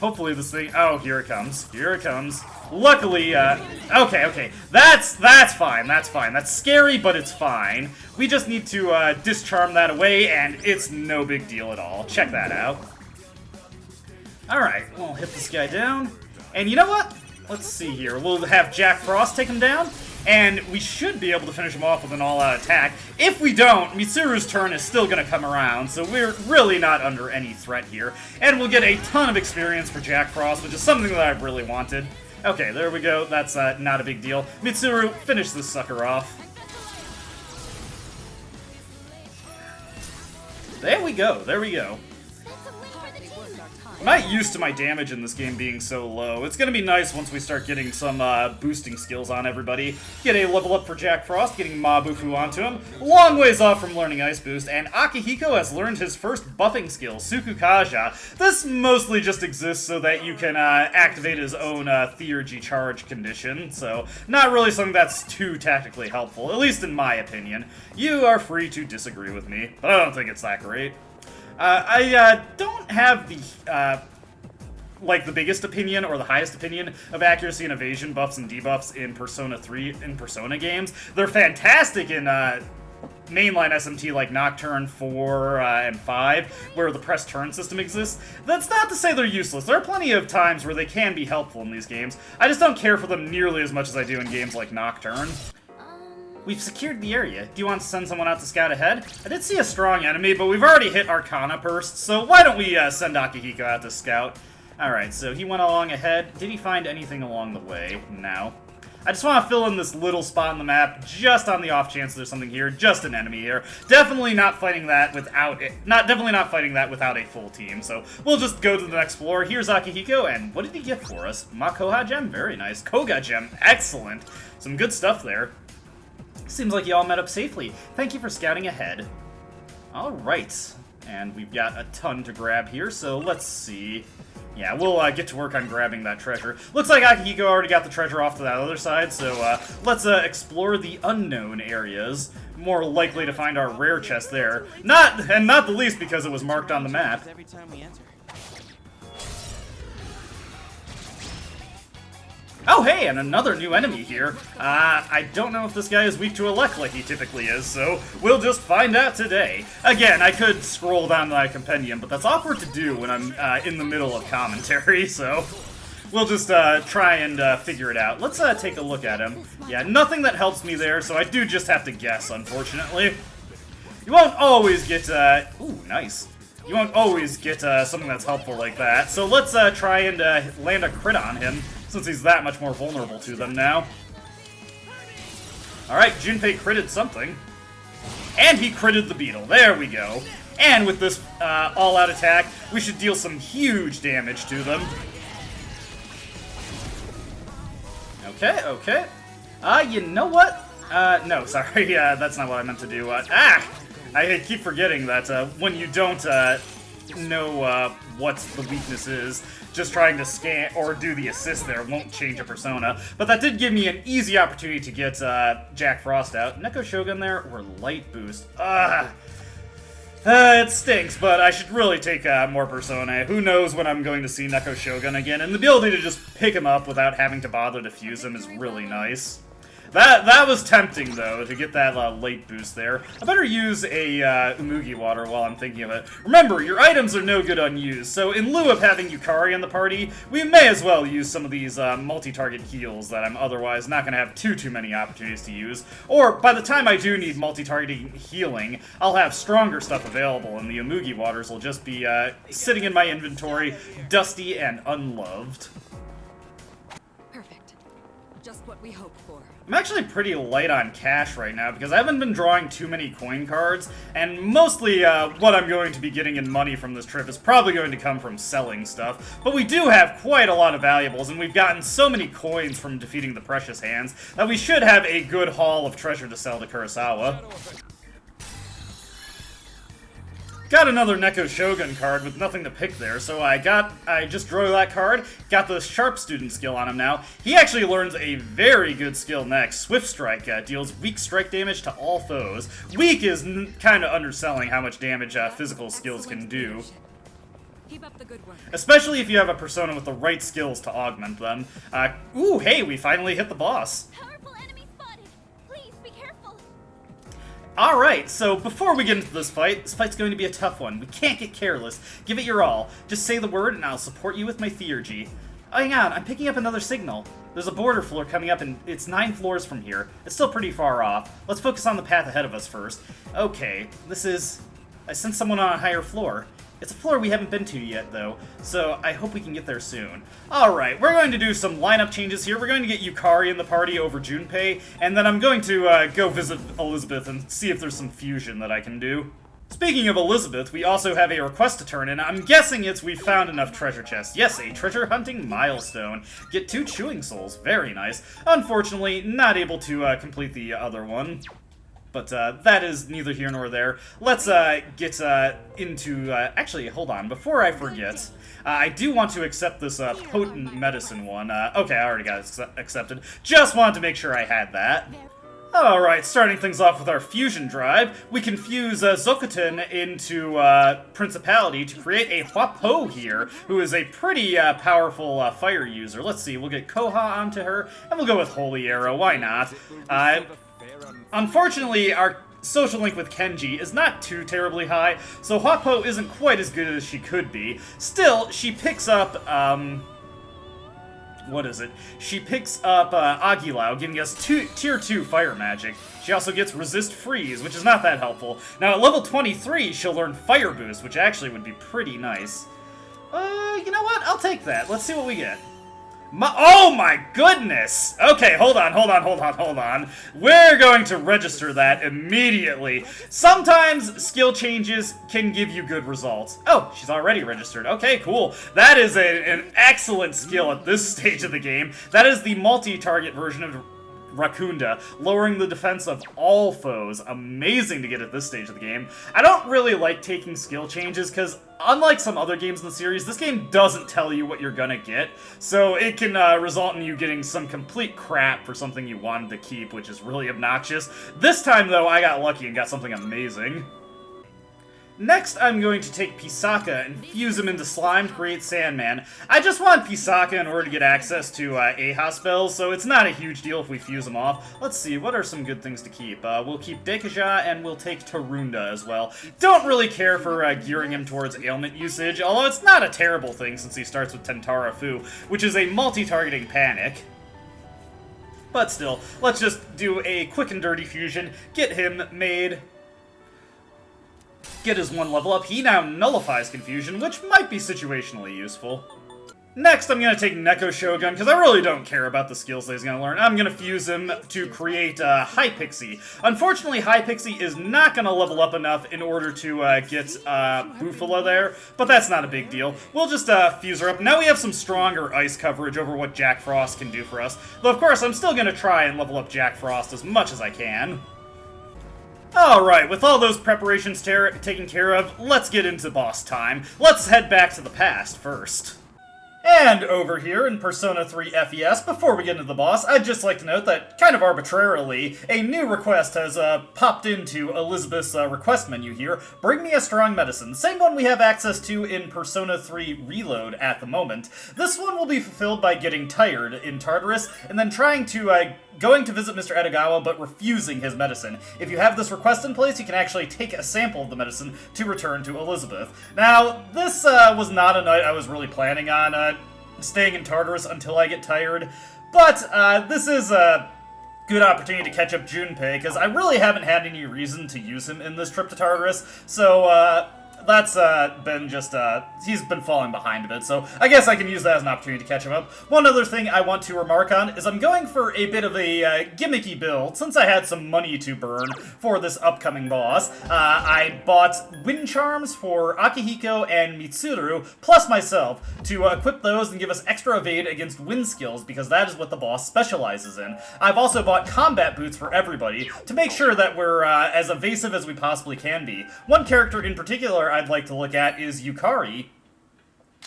Hopefully this thing... Oh, here it comes. Here it comes. Luckily, okay. That's fine, that's fine. That's scary, but it's fine. We just need to discharm that away, and it's no big deal at all. Check that out. Alright, we'll hit this guy down. And you know what? Let's see here. We'll have Jack Frost take him down, and we should be able to finish him off with an all-out attack. If we don't, Mitsuru's turn is still going to come around, so we're really not under any threat here. And we'll get a ton of experience for Jack Frost, which is something that I've really wanted. Okay, there we go. That's not a big deal. Mitsuru, finish this sucker off. There we go. There we go. I'm not used to my damage in this game being so low. It's gonna be nice once we start getting some boosting skills on everybody. Get a level up for Jack Frost, getting Mabufu onto him. Long ways off from learning Ice Boost, and Akihiko has learned his first buffing skill, Sukukaja. This mostly just exists so that you can activate his own Theurgy charge condition, so not really something that's too tactically helpful, at least in my opinion. You are free to disagree with me, but I don't think it's that great. I don't have the, like, the biggest opinion or the highest opinion of accuracy and evasion buffs and debuffs in Persona 3 and Persona games. They're fantastic in, mainline SMT like Nocturne 4 and 5, where the press turn system exists. That's not to say they're useless. There are plenty of times where they can be helpful in these games. I just don't care for them nearly as much as I do in games like Nocturne. We've secured the area. Do you want to send someone out to scout ahead? I did see a strong enemy, but we've already hit Arcana first, so why don't we send Akihiko out to scout? Alright, so he went along ahead. Did he find anything along the way? No. I just want to fill in this little spot on the map, just on the off chance there's something here, just an enemy here. Definitely not fighting that without it. Definitely not fighting that without a full team. So we'll just go to the next floor. Here's Akihiko, and what did he get for us? Makoha Gem, very nice. Koga Gem, excellent. Some good stuff there. Seems like you all met up safely. Thank you for scouting ahead. Alright. And we've got a ton to grab here, so let's see. Yeah, we'll get to work on grabbing that treasure. Looks like Akihiko already got the treasure off to that other side, so let's explore the unknown areas. More likely to find our rare chest there. Not the least because it was marked on the map. Every time we enter. Oh, hey, and another new enemy here. I don't know if this guy is weak to elect like he typically is, so we'll just find out today. Again, I could scroll down my compendium, but that's awkward to do when I'm in the middle of commentary, so we'll just try and figure it out. Let's take a look at him. Yeah, nothing that helps me there, so I do just have to guess, unfortunately. You won't always get, ooh, nice. You won't always get something that's helpful like that, so let's try and land a crit on him, since he's that much more vulnerable to them now. Alright, Junpei critted something. And he critted the beetle. There we go. And with this all-out attack, we should deal some huge damage to them. Okay, okay. You know what? No, sorry, that's not what I meant to do. I keep forgetting that when you don't know what the weakness is. Just trying to scan or do the assist there won't change a persona. But that did give me an easy opportunity to get Jack Frost out. Neko Shogun there, or Light Boost. It stinks, but I should really take more Persona. Who knows when I'm going to see Neko Shogun again, and the ability to just pick him up without having to bother to fuse him is really nice. That was tempting, though, to get that late boost there. I better use a Umugi water while I'm thinking of it. Remember, your items are no good unused, so in lieu of having Yukari in the party, we may as well use some of these multi-target heals that I'm otherwise not going to have too many opportunities to use. Or, by the time I do need multi-targeting healing, I'll have stronger stuff available, and the Umugi waters will just be sitting in my inventory, dusty and unloved. Perfect. Just what we hoped for. I'm actually pretty light on cash right now because I haven't been drawing too many coin cards, and mostly what I'm going to be getting in money from this trip is probably going to come from selling stuff. But we do have quite a lot of valuables, and we've gotten so many coins from defeating the Precious Hands that we should have a good haul of treasure to sell to Kurosawa. Got another Neko Shogun card with nothing to pick there, so I just drew that card, got the Sharp Student skill on him now. He actually learns a very good skill next. Swift Strike deals weak strike damage to all foes. Weak is kind of underselling how much damage physical skills can do. Keep up the good work. Especially if you have a persona with the right skills to augment them. Ooh, hey, we finally hit the boss. Powerful enemy spotted. Please be careful. Alright, so before we get into this fight's going to be a tough one. We can't get careless. Give it your all. Just say the word and I'll support you with my theurgy. Oh, hang on, I'm picking up another signal. There's a border floor coming up and it's 9 floors from here. It's still pretty far off. Let's focus on the path ahead of us first. Okay, I sense someone on a higher floor. It's a floor we haven't been to yet, though, so I hope we can get there soon. Alright, we're going to do some lineup changes here. We're going to get Yukari in the party over Junpei, and then I'm going to go visit Elizabeth and see if there's some fusion that I can do. Speaking of Elizabeth, we also have a request to turn in. I'm guessing it's we found enough treasure chests. Yes, a treasure hunting milestone. Get 2 chewing souls. Very nice. Unfortunately, not able to complete the other one. But that is neither here nor there. Let's get into... actually, hold on. Before I forget, I do want to accept this potent medicine one. Okay, I already got it accepted. Just wanted to make sure I had that. Alright, starting things off with our fusion drive, we can fuse Zokuten into Principality to create a Huapo here, who is a pretty powerful fire user. Let's see, we'll get Koha onto her, and we'll go with Holy Arrow, why not? Unfortunately, our social link with Kenji is not too terribly high, so Huapo isn't quite as good as she could be. Still, she picks up, what is it? She picks up Agilao, giving us tier 2 fire magic. She also gets Resist Freeze, which is not that helpful. Now, at level 23, she'll learn Fire Boost, which actually would be pretty nice. You know what? I'll take that. Let's see what we get. Oh my goodness! Okay, hold on. We're going to register that immediately. Sometimes skill changes can give you good results. Oh, she's already registered. Okay, cool. That is an excellent skill at this stage of the game. That is the multi-target version of Rakunda, lowering the defense of all foes. Amazing to get at this stage of the game. I don't really like taking skill changes because, unlike some other games in the series, this game doesn't tell you what you're gonna get, so it can result in you getting some complete crap for something you wanted to keep, which is really obnoxious. This time, though, I got lucky and got something amazing. Next, I'm going to take Pisaka and fuse him into Slime to create Sandman. I just want Pisaka in order to get access to Aha spells, so it's not a huge deal if we fuse them off. Let's see, what are some good things to keep? We'll keep Dekaja, and we'll take Tarunda as well. Don't really care for gearing him towards ailment usage, although it's not a terrible thing since he starts with Tentara Fu, which is a multi-targeting panic. But still, let's just do a quick and dirty fusion, get him made... Get his 1 level up. He now nullifies Confusion, which might be situationally useful. Next, I'm going to take Neko Shogun, because I really don't care about the skills that he's going to learn. I'm going to fuse him to create High Pixie. Unfortunately, High Pixie is not going to level up enough in order to get Bufala there, but that's not a big deal. We'll just fuse her up. Now we have some stronger ice coverage over what Jack Frost can do for us. Though, of course, I'm still going to try and level up Jack Frost as much as I can. Alright, with all those preparations taken care of, let's get into boss time. Let's head back to the past first. And over here in Persona 3 FES, before we get into the boss, I'd just like to note that, kind of arbitrarily, a new request has popped into Elizabeth's request menu here. Bring me a strong medicine. Same one we have access to in Persona 3 Reload at the moment. This one will be fulfilled by getting tired in Tartarus, and then going to visit Mr. Edogawa, but refusing his medicine. If you have this request in place, you can actually take a sample of the medicine to return to Elizabeth. Now, this was not a night I was really planning on staying in Tartarus until I get tired, but this is a good opportunity to catch up Junpei, because I really haven't had any reason to use him in this trip to Tartarus, so that's been just, he's been falling behind a bit, so I guess I can use that as an opportunity to catch him up. One other thing I want to remark on is I'm going for a bit of a gimmicky build, since I had some money to burn for this upcoming boss. I bought wind charms for Akihiko and Mitsuru, plus myself, to equip those and give us extra evade against wind skills, because that is what the boss specializes in. I've also bought combat boots for everybody, to make sure that we're as evasive as we possibly can be. One character in particular I'd like to look at is Yukari,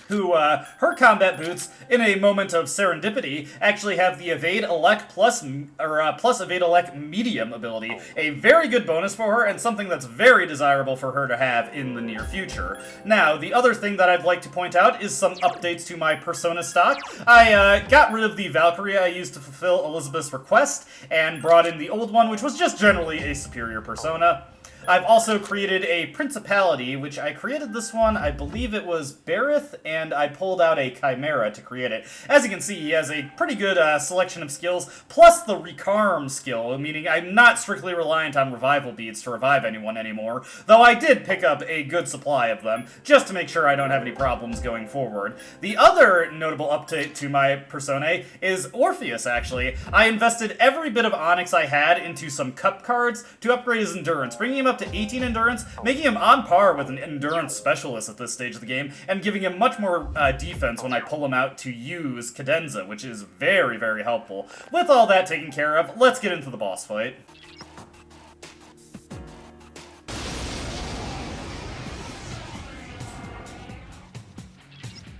who, her combat boots, in a moment of serendipity, actually have the Evade Elect plus Evade Elect Medium ability. A very good bonus for her, and something that's very desirable for her to have in the near future. Now, the other thing that I'd like to point out is some updates to my Persona stock. I got rid of the Valkyrie I used to fulfill Elizabeth's request, and brought in the old one, which was just generally a superior Persona. I've also created a Principality, which I created this one, I believe it was Barith, and I pulled out a Chimera to create it. As you can see, he has a pretty good selection of skills, plus the Recarm skill, meaning I'm not strictly reliant on revival beads to revive anyone anymore, though I did pick up a good supply of them, just to make sure I don't have any problems going forward. The other notable update to my Personae is Orpheus, actually. I invested every bit of Onyx I had into some cup cards to upgrade his endurance, bringing him up to 18 endurance, making him on par with an endurance specialist at this stage of the game, and giving him much more defense when I pull him out to use Cadenza, which is very, very helpful. With all that taken care of, let's get into the boss fight.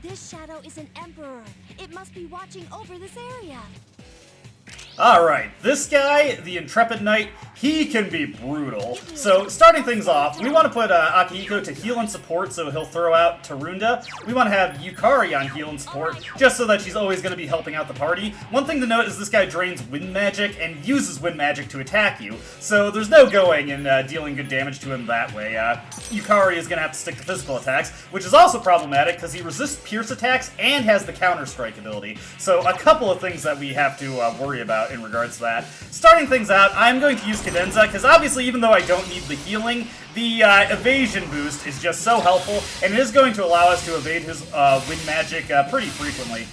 This shadow is an emperor. It must be watching over this area. Alright, this guy, the Intrepid Knight, he can be brutal. So, starting things off, we want to put Akihiko to heal and support, so he'll throw out Tarunda. We want to have Yukari on heal and support, just so that she's always going to be helping out the party. One thing to note is this guy drains wind magic and uses wind magic to attack you, so there's no going and dealing good damage to him that way. Yukari is going to have to stick to physical attacks, which is also problematic because he resists pierce attacks and has the counter-strike ability. So, a couple of things that we have to worry about in regards to that. Starting things out, I'm going to use Cadenza, because obviously even though I don't need the healing, the evasion boost is just so helpful, and it is going to allow us to evade his wind magic pretty frequently.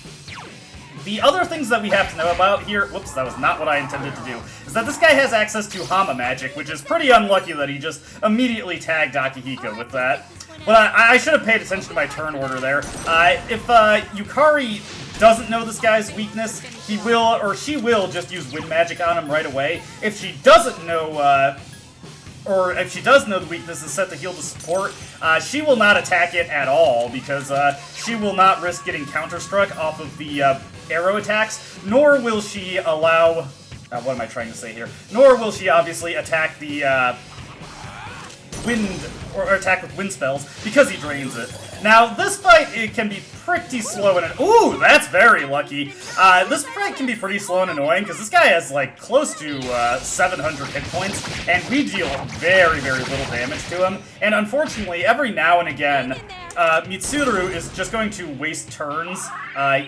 The other things that we have to know about here, whoops, that was not what I intended to do, is that this guy has access to Hama magic, which is pretty unlucky that he just immediately tagged Akihiko with that. But I should have paid attention to my turn order there. If Yukari doesn't know this guy's weakness, he will, or she will, just use wind magic on him right away. If she doesn't know, or if she does know the weakness is set to heal to support, she will not attack it at all, because she will not risk getting counter-struck off of the arrow attacks, nor will she allow, what am I trying to say here? Nor will she obviously attack the wind, or attack with wind spells, because he drains it. Now, this fight, it can be pretty slow and... Ooh, that's very lucky. This fight can be pretty slow and annoying, because this guy has, like, close to 700 hit points, and we deal very, very little damage to him. And unfortunately, every now and again, Mitsuru is just going to waste turns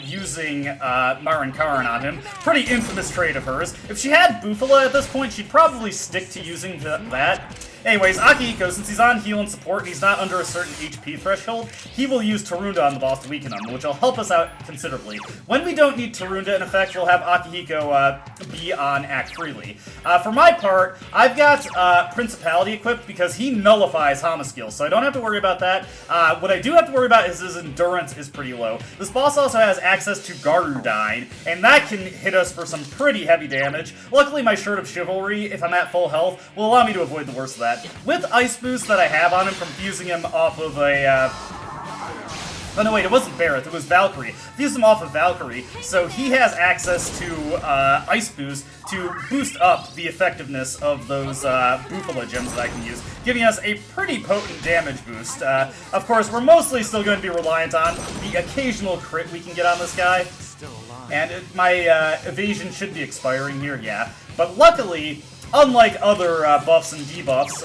using Marin Karin on him. Pretty infamous trait of hers. If she had Bufala at this point, she'd probably stick to using that. Anyways, Akihiko, since he's on heal and support and he's not under a certain HP threshold, he will use Tarunda on the boss to weaken him, which will help us out considerably. When we don't need Tarunda, in effect, we'll have Akihiko be on Act Freely. For my part, I've got Principality equipped because he nullifies Hama skills, so I don't have to worry about that. What I do have to worry about is his endurance is pretty low. This boss also has access to Garudine, and that can hit us for some pretty heavy damage. Luckily, my Shirt of Chivalry, if I'm at full health, will allow me to avoid the worst of that. With Ice Boost that I have on him from fusing him off of a, oh no wait, it wasn't Barrett, it was Valkyrie. Fused him off of Valkyrie, so he has access to Ice Boost to boost up the effectiveness of those Bufala gems that I can use, giving us a pretty potent damage boost. Of course, we're mostly still going to be reliant on the occasional crit we can get on this guy. And my evasion should be expiring here, yeah. But luckily, unlike other buffs and debuffs,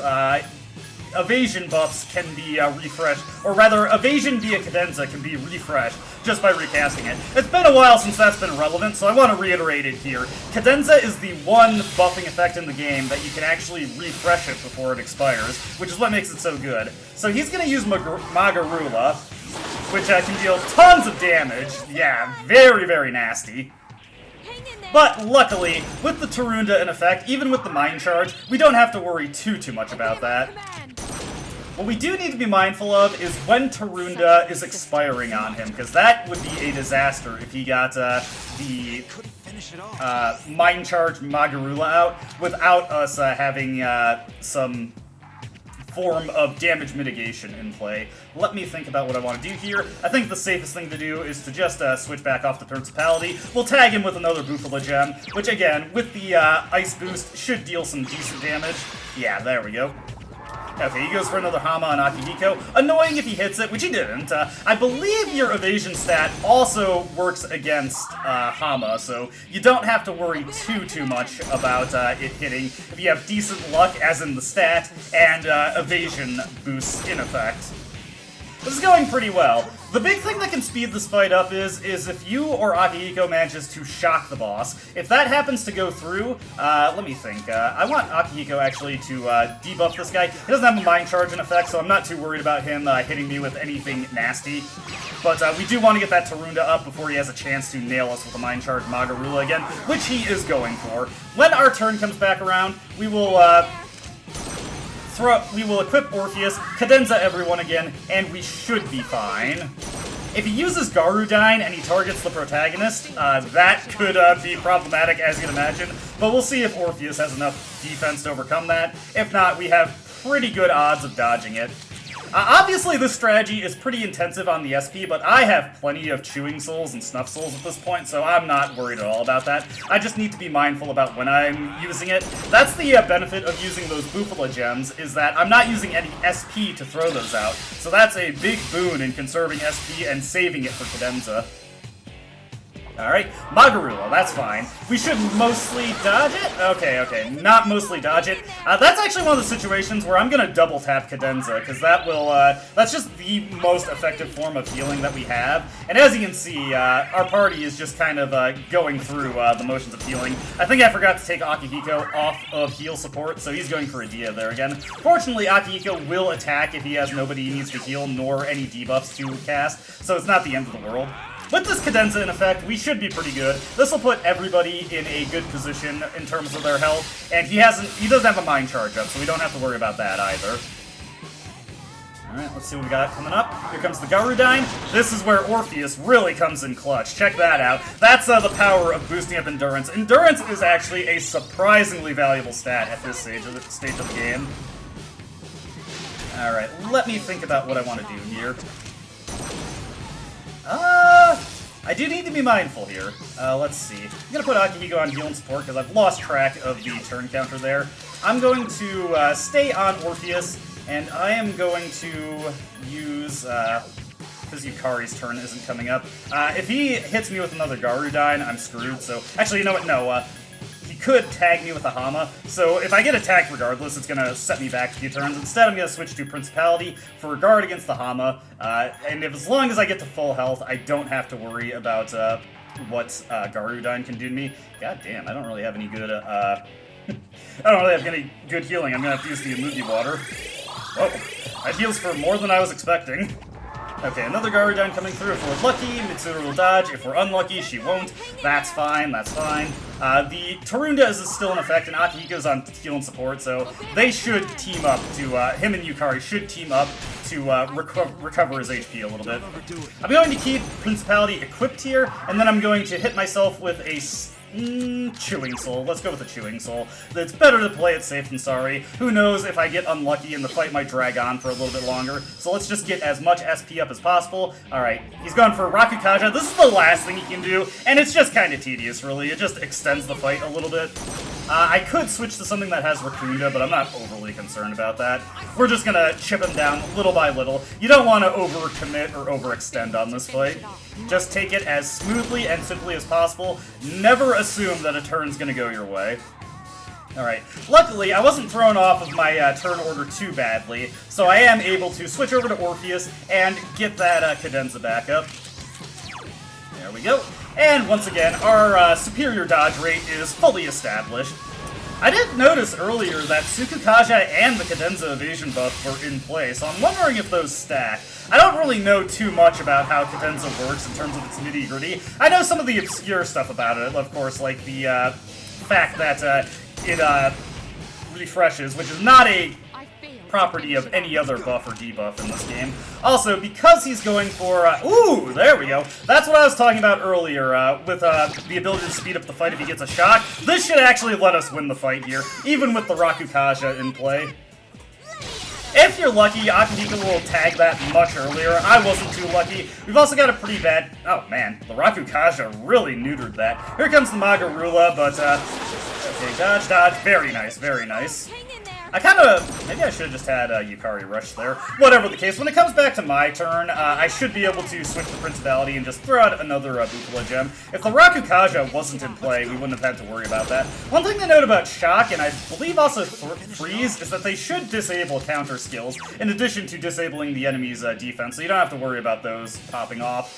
evasion buffs can be refreshed, or rather, evasion via cadenza can be refreshed just by recasting it. It's been a while since that's been relevant, so I want to reiterate it here. Cadenza is the one buffing effect in the game that you can actually refresh it before it expires, which is what makes it so good. So he's going to use Magarula, which can deal tons of damage. Yeah, very, very nasty. But luckily, with the Tarunda in effect, even with the Mind Charge, we don't have to worry too much about that. What we do need to be mindful of is when Tarunda is expiring on him, because that would be a disaster if he got the Mind Charge Magarula out without us having some form of damage mitigation in play. Let me think about what I want to do here. I think the safest thing to do is to just switch back off the Principality. We'll tag him with another Bufala gem, which again, with the Ice Boost, should deal some decent damage. Yeah, there we go. Okay, he goes for another Hama on Akihiko. Annoying if he hits it, which he didn't. I believe your evasion stat also works against Hama, so you don't have to worry too much about it hitting if you have decent luck, as in the stat, and evasion boosts in effect. This is going pretty well. The big thing that can speed this fight up is if you or Akihiko manages to shock the boss. If that happens to go through, let me think. I want Akihiko actually to debuff this guy. He doesn't have a Mind Charge in effect, so I'm not too worried about him hitting me with anything nasty. But we do want to get that Tarunda up before he has a chance to nail us with a Mind Charge Magarula again, which he is going for. When our turn comes back around, we will equip Orpheus, cadenza everyone again, and we should be fine. If he uses Garudine and he targets the protagonist, that could be problematic, as you can imagine, but we'll see if Orpheus has enough defense to overcome that. If not, we have pretty good odds of dodging it. Obviously, this strategy is pretty intensive on the SP, but I have plenty of Chewing Souls and Snuff Souls at this point, so I'm not worried at all about that. I just need to be mindful about when I'm using it. That's the benefit of using those Bufala gems, is that I'm not using any SP to throw those out, so that's a big boon in conserving SP and saving it for cadenza. Alright, Magarula, that's fine. We should mostly dodge it? Okay, not mostly dodge it. That's actually one of the situations where I'm gonna double tap Cadenza, because that will, that's just the most effective form of healing that we have. And as you can see, our party is just kind of going through the motions of healing. I think I forgot to take Akihiko off of heal support, so he's going for a Dia there again. Fortunately, Akihiko will attack if he has nobody he needs to heal, nor any debuffs to cast, so it's not the end of the world. With this cadenza in effect, we should be pretty good. This will put everybody in a good position in terms of their health, and he doesn't have a Mind Charge up, so we don't have to worry about that either. Alright, let's see what we got coming up. Here comes the Garudine. This is where Orpheus really comes in clutch. Check that out. That's the power of boosting up Endurance. Endurance is actually a surprisingly valuable stat at this stage of the game. Alright, let me think about what I want to do here. I do need to be mindful here. Let's see. I'm gonna put Akihiko on heal and support because I've lost track of the turn counter there. I'm going to stay on Orpheus, and I am going to use, because Yukari's turn isn't coming up. If he hits me with another Garudine, I'm screwed, so... Actually, you know what? No, he could tag me with a Hama, so if I get attacked regardless, it's gonna set me back a few turns. Instead, I'm gonna switch to Principality for guard against the Hama, and as long as I get to full health, I don't have to worry about what Garudine can do to me. God damn, I don't really have any good I don't really have any good healing. I'm gonna have to use the emoji water. Oh, that heals for more than I was expecting. Okay, another Garudon coming through. If we're lucky, Mitsuru will dodge. If we're unlucky, she won't. That's fine, that's fine. The Tarunda is still in effect, and Akihiko's on heal and support, so they should team up to, him and Yukari should team up to recover his HP a little bit. I'm going to keep Principality equipped here, and then I'm going to hit myself with a Chewing Soul. Let's go with the Chewing Soul. It's better to play it safe than sorry. Who knows, if I get unlucky and the fight might drag on for a little bit longer. So let's just get as much SP up as possible. Alright, he's gone for Rakukaja. This is the last thing he can do, and it's just kind of tedious, really. It just extends the fight a little bit. I could switch to something that has Raccoonda, but I'm not overly concerned about that. We're just gonna chip him down little by little. You don't want to overcommit or overextend on this fight. Just take it as smoothly and simply as possible. Never assume that a turn's gonna go your way. Alright, luckily I wasn't thrown off of my turn order too badly, so I am able to switch over to Orpheus and get that cadenza back up. There we go. And once again, our superior dodge rate is fully established. I did notice earlier that Tsukukaja and the cadenza evasion buff were in play, so I'm wondering if those stack. I don't really know too much about how cadenza works in terms of its nitty-gritty. I know some of the obscure stuff about it, of course, like the fact that it refreshes, which is not a property of any other buff or debuff in this game. Also, because he's going for, ooh, there we go. That's what I was talking about earlier, with the ability to speed up the fight if he gets a shock. This should actually let us win the fight here, even with the Rakukaja in play. If you're lucky, Akihiko will tag that much earlier. I wasn't too lucky. We've also got a pretty bad... Oh, man. The Rakukaja really neutered that. Here comes the Magarula, but, okay, dodge, dodge. Very nice, very nice. Maybe I should have just had Yukari rush there. Whatever the case, when it comes back to my turn, I should be able to switch the Principality and just throw out another Bufala gem. If the Rakukaja wasn't in play, we wouldn't have had to worry about that. One thing to note about Shock, and I believe also Freeze, is that they should disable counter skills, in addition to disabling the enemy's defense, so you don't have to worry about those popping off.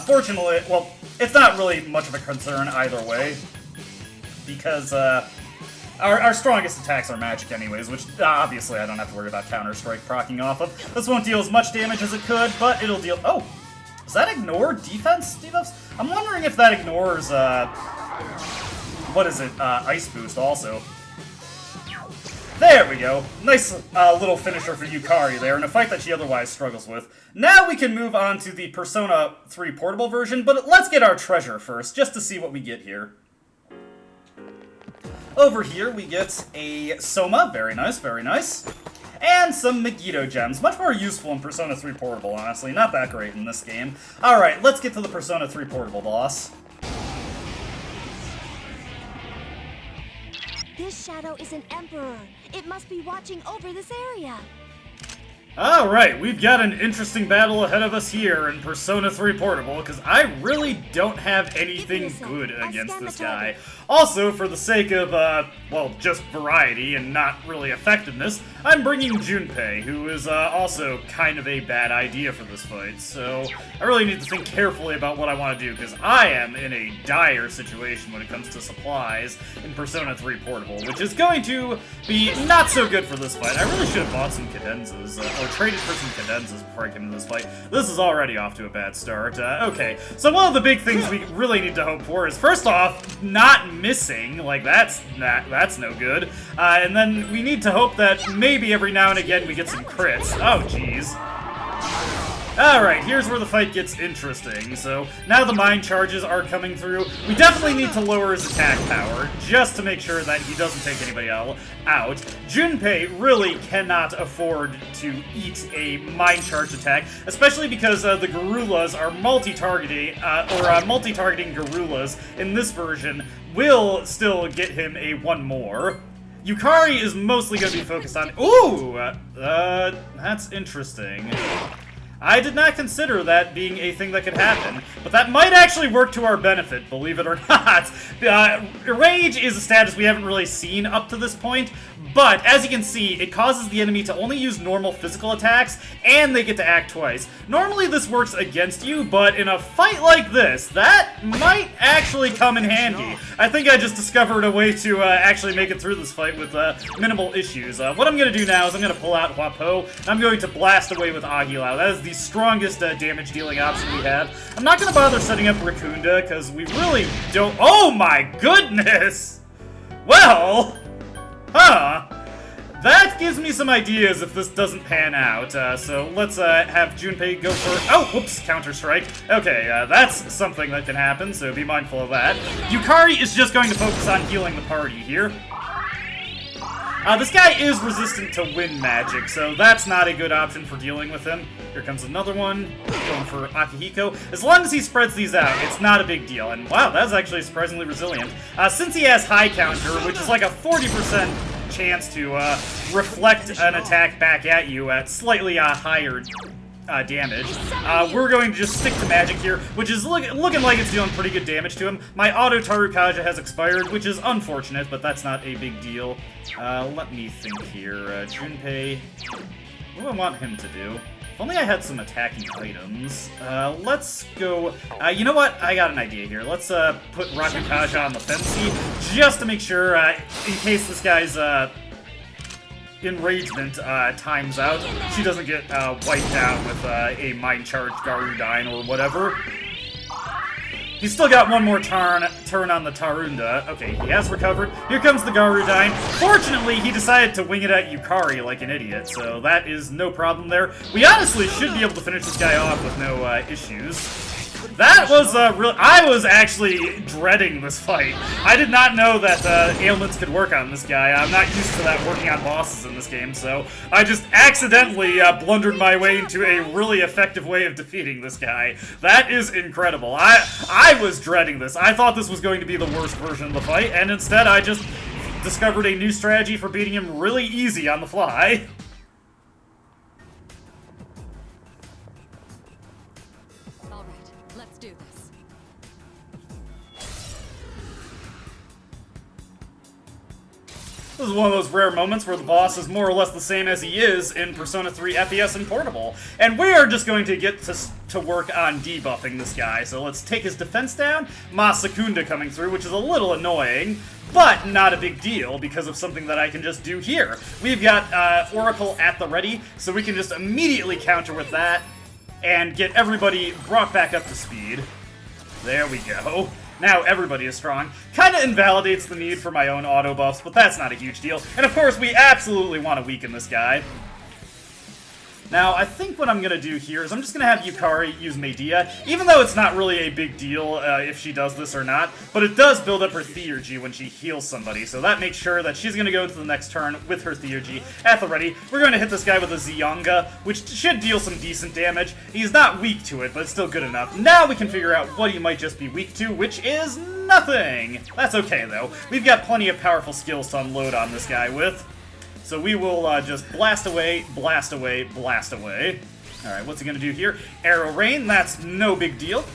Fortunately, well, it's not really much of a concern either way, because, Our strongest attacks are magic anyways, which obviously I don't have to worry about Counter-Strike proccing off of. This won't deal as much damage as it could, but it'll deal... Oh! Does that ignore defense debuffs? I'm wondering if that ignores, what is it? Ice Boost also. There we go. Nice little finisher for Yukari there, in a fight that she otherwise struggles with. Now we can move on to the Persona 3 portable version, but let's get our treasure first, just to see what we get here. Over here, we get a Soma, very nice, very nice, and some Megiddo gems, much more useful in Persona 3 Portable, honestly, not that great in this game. Alright, let's get to the Persona 3 Portable boss. This shadow is an emperor. It must be watching over this area. Alright, we've got an interesting battle ahead of us here in Persona 3 Portable, because I really don't have anything good against this guy. Also, for the sake of, well, just variety and not really effectiveness, I'm bringing Junpei, who is also kind of a bad idea for this fight, so I really need to think carefully about what I want to do, because I am in a dire situation when it comes to supplies in Persona 3 Portable, which is going to be not so good for this fight. I really should have bought some cadenzas, or traded for some cadenzas before I came into this fight. This is already off to a bad start. Okay, so one of the big things we really need to hope for is, first off, not missing. Like, that's no good. And then we need to hope that maybe every now and again we get some crits. Oh, jeez. Alright, here's where the fight gets interesting. So, now the mind charges are coming through. We definitely need to lower his attack power, just to make sure that he doesn't take anybody out. Junpei really cannot afford to eat a mind charge attack, especially because the Garulas are multi-targeting, multi-targeting Garulas in this version will still get him a one more. Yukari is mostly going to be focused on... Ooh! That's interesting. I did not consider that being a thing that could happen, but that might actually work to our benefit, believe it or not. Rage is a status we haven't really seen up to this point, But, as you can see, it causes the enemy to only use normal physical attacks, and they get to act twice. Normally this works against you, but in a fight like this, that might actually come in handy. I think I just discovered a way to actually make it through this fight with minimal issues. What I'm going to do now is I'm going to pull out Huapo, and I'm going to blast away with Aguilau. That is the strongest damage-dealing option we have. I'm not going to bother setting up Raccoonda, because we really don't— Oh my goodness! Well... Huh. That gives me some ideas if this doesn't pan out. So let's have Junpei go for— Oh, whoops, Counter-Strike. Okay, that's something that can happen, so be mindful of that. Yukari is just going to focus on healing the party here. This guy is resistant to wind magic, so that's not a good option for dealing with him. Here comes another one, going for Akihiko. As long as he spreads these out, it's not a big deal. And wow, that's actually surprisingly resilient. Since he has high counter, which is like a 40% chance to reflect an attack back at you at slightly higher damage, we're going to just stick to magic here, which is looking like it's dealing pretty good damage to him. My auto Tarukaja has expired, which is unfortunate, but that's not a big deal. Let me think here. Junpei, what do I want him to do? If only I had some attacking items. Let's go— you know what? I got an idea here. Let's put Rakukaja on the Fency, just to make sure, in case this guy's enragement times out, she doesn't get wiped out with a Mind Charge Garudine or whatever. He's still got one more turn on the Tarunda. Okay, he has recovered. Here comes the Garudine. Fortunately, he decided to wing it at Yukari like an idiot, so that is no problem there. We honestly should be able to finish this guy off with no issues. That was I was actually dreading this fight. I did not know that ailments could work on this guy. I'm not used to that working on bosses in this game, so I just accidentally blundered my way into a really effective way of defeating this guy. That is incredible. I was dreading this. I thought this was going to be the worst version of the fight, and instead I just discovered a new strategy for beating him really easy on the fly. This is one of those rare moments where the boss is more or less the same as he is in Persona 3 FES and Portable. And we are just going to get to work on debuffing this guy. So let's take his defense down. Masakunda coming through, which is a little annoying, but not a big deal because of something that I can just do here. We've got Oracle at the ready, so we can just immediately counter with that and get everybody brought back up to speed. There we go. Now everybody is strong. Kinda invalidates the need for my own auto buffs, but that's not a huge deal. And of course, we absolutely want to weaken this guy. Now, I think what I'm going to do here is I'm just going to have Yukari use Medea, even though it's not really a big deal if she does this or not, but it does build up her Theurgy when she heals somebody, so that makes sure that she's going to go into the next turn with her Theurgy at the ready. We're going to hit this guy with a Zionga, which should deal some decent damage. He's not weak to it, but it's still good enough. Now we can figure out what he might just be weak to, which is nothing! That's okay, though. We've got plenty of powerful skills to unload on this guy with. So we will just blast away, blast away, blast away. Alright, what's he gonna do here? Arrow Rain, that's no big deal.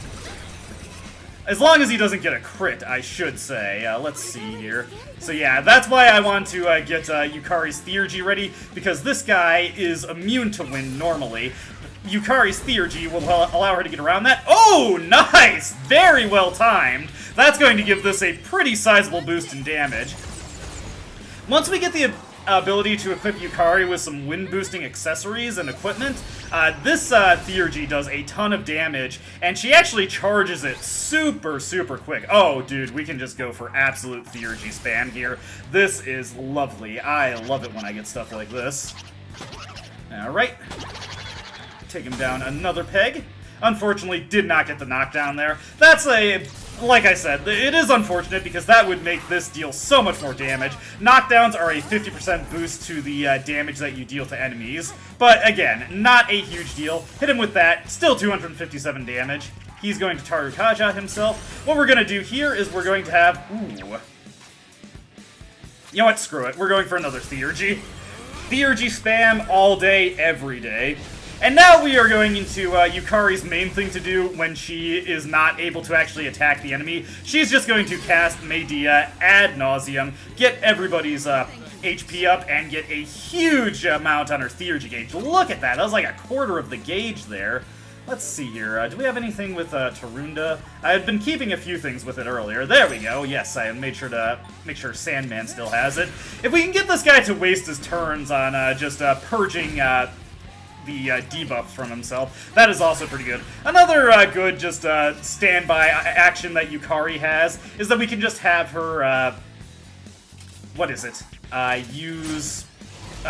As long as he doesn't get a crit, I should say. Let's see here. So yeah, that's why I want to get Yukari's Theurgy ready, because this guy is immune to wind normally. Yukari's Theurgy will allow her to get around that. Oh, nice! Very well timed. That's going to give this a pretty sizable boost in damage. Once we get the ability to equip Yukari with some wind-boosting accessories and equipment, this Theurgy does a ton of damage, and she actually charges it super, super quick. Oh, dude, we can just go for absolute Theurgy spam here. This is lovely. I love it when I get stuff like this. Alright. Take him down another peg. Unfortunately, did not get the knockdown there. That's like I said, it is unfortunate because that would make this deal so much more damage. Knockdowns are a 50% boost to the damage that you deal to enemies. But again, not a huge deal. Hit him with that, still 257 damage. He's going to Tarukaja himself. What we're going to do here is we're going to have... Ooh. You know what? Screw it. We're going for another Theurgy. Theurgy spam all day, every day. And now we are going into Yukari's main thing to do when she is not able to actually attack the enemy. She's just going to cast Medea ad nauseum, get everybody's HP up and get a huge amount on her theurgy gauge. Look at that. That was like a quarter of the gauge there. Let's see here. Do we have anything with Tarunda? I had been keeping a few things with it earlier. There we go. Yes, I made sure to make sure Sandman still has it. If we can get this guy to waste his turns on just purging the debuffs from himself, that is also pretty good. Another good just standby action that Yukari has is that we can just have her, what is it? Use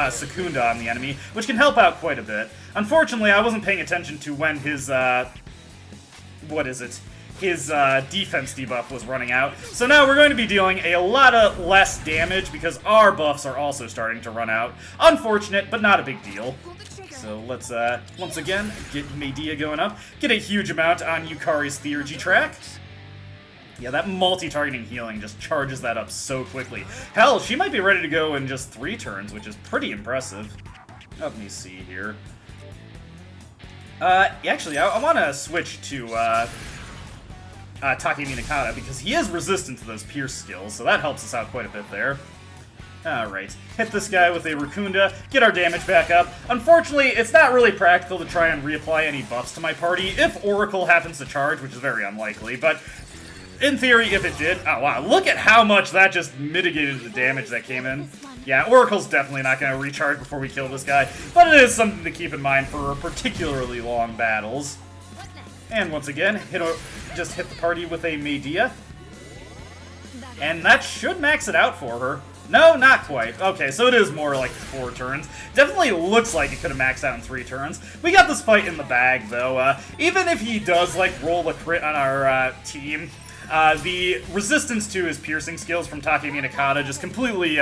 Secunda on the enemy, which can help out quite a bit. Unfortunately, I wasn't paying attention to when his, what is it? His defense debuff was running out. So now we're going to be dealing a lot of less damage because our buffs are also starting to run out. Unfortunate, but not a big deal. So let's, once again, get Medea going up. Get a huge amount on Yukari's Theurgy track. Yeah, that multi-targeting healing just charges that up so quickly. Hell, she might be ready to go in just 3 turns, which is pretty impressive. Let me see here. Actually, I want to switch to Takemi Nakata because he is resistant to those pierce skills, so that helps us out quite a bit there. Alright, hit this guy with a Raccoonda, get our damage back up. Unfortunately, it's not really practical to try and reapply any buffs to my party if Oracle happens to charge, which is very unlikely, but in theory, if it did... Oh, wow, look at how much that just mitigated the damage that came in. Yeah, Oracle's definitely not going to recharge before we kill this guy, but it is something to keep in mind for particularly long battles. And once again, just hit the party with a Medea. And that should max it out for her. No, not quite. Okay, so it is more like 4 turns. Definitely looks like it could have maxed out in 3 turns. We got this fight in the bag, though. Even if he does, like, roll a crit on our team, the resistance to his piercing skills from Takemi Nakata just completely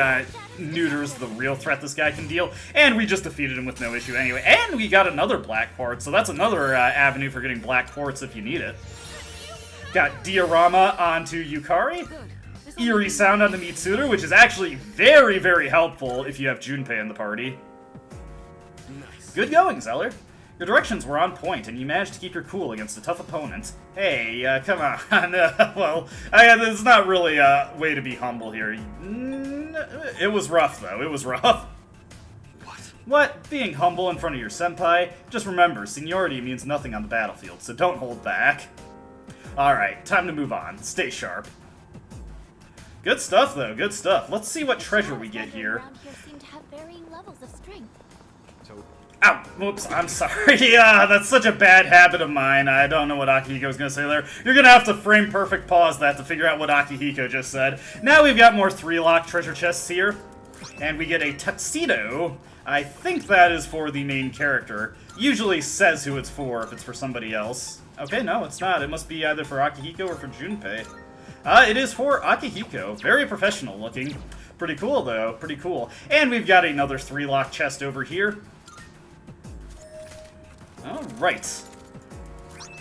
neuters the real threat this guy can deal, and we just defeated him with no issue anyway. And we got another black port, so that's another avenue for getting black ports if you need it. Got Diorama onto Yukari. Eerie Sound on the Mitsuru, which is actually very, very helpful if you have Junpei in the party. Nice. Good going, Zeller. Your directions were on point, and you managed to keep your cool against a tough opponent. Hey, come on. Well, it's not really a way to be humble here. It was rough, though. It was rough. What? Being humble in front of your senpai? Just remember, seniority means nothing on the battlefield, so don't hold back. Alright, time to move on. Stay sharp. Good stuff, though. Good stuff. Let's see what treasure we get here. Ow! Whoops, I'm sorry. Yeah, that's such a bad habit of mine. I don't know what Akihiko's gonna say there. You're gonna have to frame perfect pause that to figure out what Akihiko just said. Now we've got more 3-lock treasure chests here. And we get a tuxedo. I think that is for the main character. Usually says who it's for if it's for somebody else. Okay, no, it's not. It must be either for Akihiko or for Junpei. It is for Akihiko. Very professional looking. Pretty cool, though. Pretty cool. And we've got another 3-lock chest over here. Alright.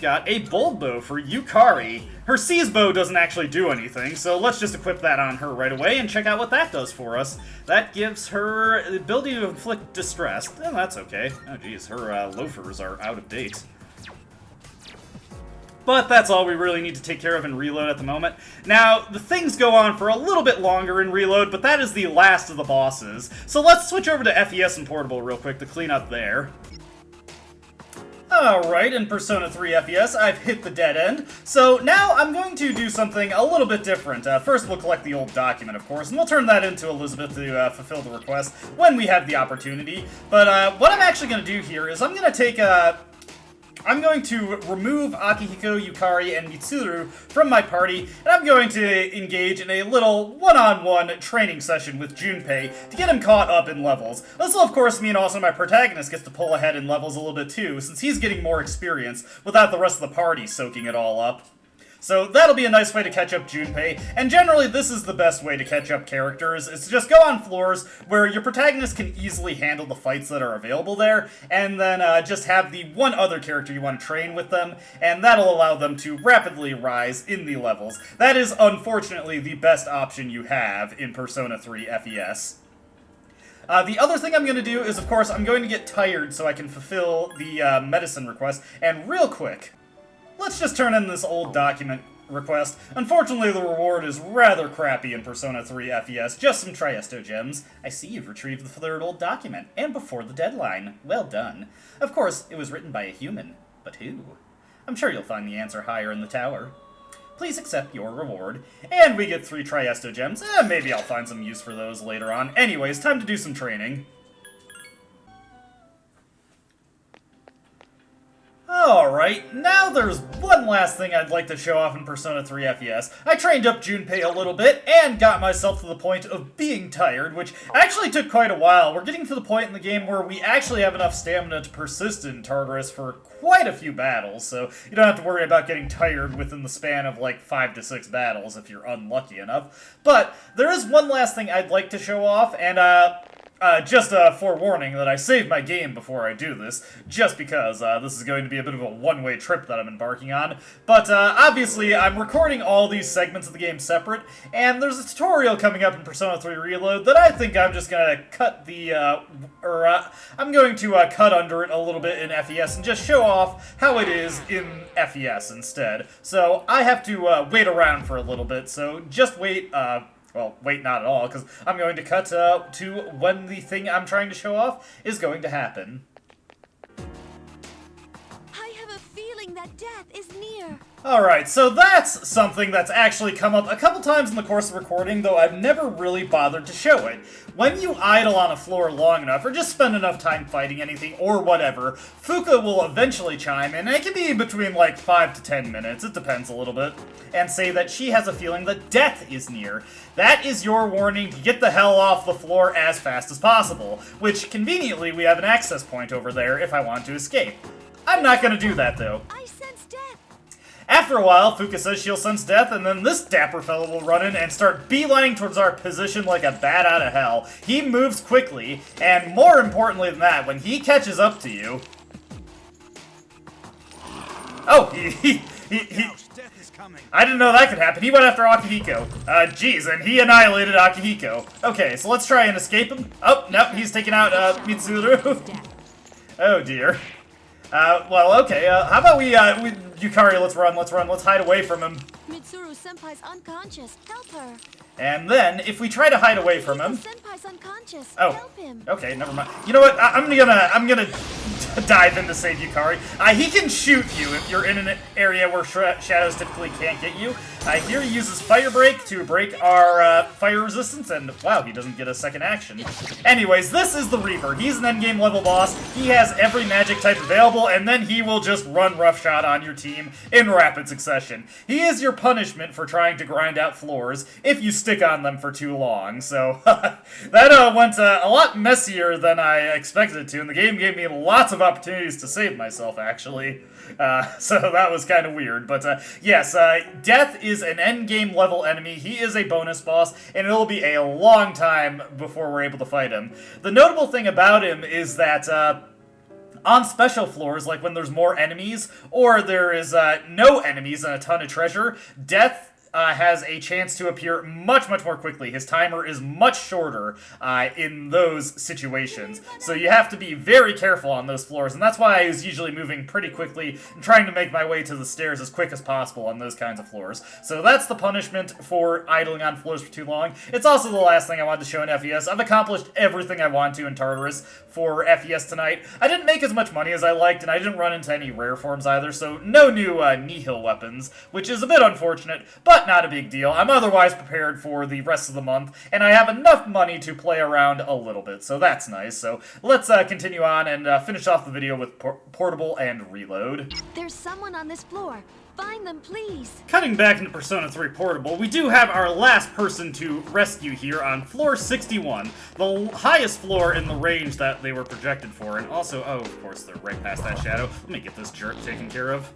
Got a bold bow for Yukari. Her Seize bow doesn't actually do anything, so let's just equip that on her right away and check out what that does for us. That gives her the ability to inflict distress. Oh, that's okay. Oh, geez. Her loafers are out of date. But that's all we really need to take care of in Reload at the moment. Now, the things go on for a little bit longer in Reload, but that is the last of the bosses. So let's switch over to FES and Portable real quick to clean up there. Alright, in Persona 3 FES, I've hit the dead end. So now I'm going to do something a little bit different. First, we'll collect the old document, of course, and we'll turn that into Elizabeth to fulfill the request when we have the opportunity. But what I'm actually going to do here is I'm going to take I'm going to remove Akihiko, Yukari, and Mitsuru from my party, and I'm going to engage in a little one-on-one training session with Junpei to get him caught up in levels. This will, of course, mean also my protagonist gets to pull ahead in levels a little bit too, since he's getting more experience without the rest of the party soaking it all up. So that'll be a nice way to catch up Junpei, and generally this is the best way to catch up characters, is to just go on floors where your protagonist can easily handle the fights that are available there, and then just have the one other character you want to train with them, and that'll allow them to rapidly rise in the levels. That is, unfortunately, the best option you have in Persona 3 FES. The other thing I'm going to do is, of course, I'm going to get tired so I can fulfill the medicine request, and real quick, let's just turn in this old document request. Unfortunately, the reward is rather crappy in Persona 3 FES, just some Triesto gems. I see you've retrieved the third old document, and before the deadline. Well done. Of course, it was written by a human, but who? I'm sure you'll find the answer higher in the tower. Please accept your reward. And we get 3 Triesto gems. Maybe I'll find some use for those later on. Anyways, time to do some training. Alright, now there's one last thing I'd like to show off in Persona 3 FES. I trained up Junpei a little bit, and got myself to the point of being tired, which actually took quite a while. We're getting to the point in the game where we actually have enough stamina to persist in Tartarus for quite a few battles, so you don't have to worry about getting tired within the span of like 5 to 6 battles if you're unlucky enough. But there is one last thing I'd like to show off, and just a forewarning that I saved my game before I do this, just because this is going to be a bit of a one-way trip that I'm embarking on. But obviously, I'm recording all these segments of the game separate, and there's a tutorial coming up in Persona 3 Reload that I think I'm just going to cut the, I'm going to cut under it a little bit in FES and just show off how it is in FES instead. So I have to wait around for a little bit, so just wait, well, wait, not at all, because I'm going to cut to when the thing I'm trying to show off is going to happen. I have a feeling that death is near. Alright, so that's something that's actually come up a couple times in the course of recording, though I've never really bothered to show it. When you idle on a floor long enough, or just spend enough time fighting anything, or whatever, Fuka will eventually chime in, and it can be between like 5 to 10 minutes, it depends a little bit, and say that she has a feeling that death is near. That is your warning to get the hell off the floor as fast as possible, which, conveniently, we have an access point over there if I want to escape. I'm not gonna do that, though. I sense death. After a while, Fuka says she'll sense death, and then this dapper fellow will run in and start beelining towards our position like a bat out of hell. He moves quickly, and more importantly than that, when he catches up to you... Oh, I didn't know that could happen. He went after Akihiko. Jeez, and he annihilated Akihiko. Okay, so let's try and escape him. Oh, nope, he's taking out, Mitsuru. Oh, dear. Well, okay, how about Yukari, let's run, let's hide away from him. Mitsuru-senpai's unconscious. Help her. And then, if we try to hide away from him... Senpai's unconscious. Oh, Help him. Okay, never mind. You know what, I'm gonna dive in to save Yukari. He can shoot you if you're in an area where shadows typically can't get you. Here he uses Fire Break to break our fire resistance, and wow, he doesn't get a second action. Anyways, this is the Reaper. He's an endgame level boss. He has every magic type available, and then he will just run roughshod on your team in rapid succession. He is your punishment for trying to grind out floors if you stick on them for too long. So that went a lot messier than I expected it to, and the game gave me lots of opportunities to save myself, actually. So that was kind of weird, but yes, Death is an endgame level enemy. He is a bonus boss, and it'll be a long time before we're able to fight him. The notable thing about him is that on special floors, like when there's more enemies, or there is no enemies and a ton of treasure, Death has a chance to appear much more quickly. His timer is much shorter in those situations. So you have to be very careful on those floors, and that's why I was usually moving pretty quickly and trying to make my way to the stairs as quick as possible on those kinds of floors. So that's the punishment for idling on floors for too long. It's also the last thing I wanted to show in FES. I've accomplished everything I want to in Tartarus for FES tonight. I didn't make as much money as I liked, and I didn't run into any rare forms either, so no new Nihil weapons, which is a bit unfortunate, but not a big deal. I'm otherwise prepared for the rest of the month, and I have enough money to play around a little bit, so that's nice. So let's continue on and finish off the video with Portable and Reload. There's someone on this floor. Find them, please. Cutting back into Persona 3 Portable, we do have our last person to rescue here on floor 61, the highest floor in the range that they were projected for, and also, oh, of course, they're right past that shadow. Let me get this jerk taken care of.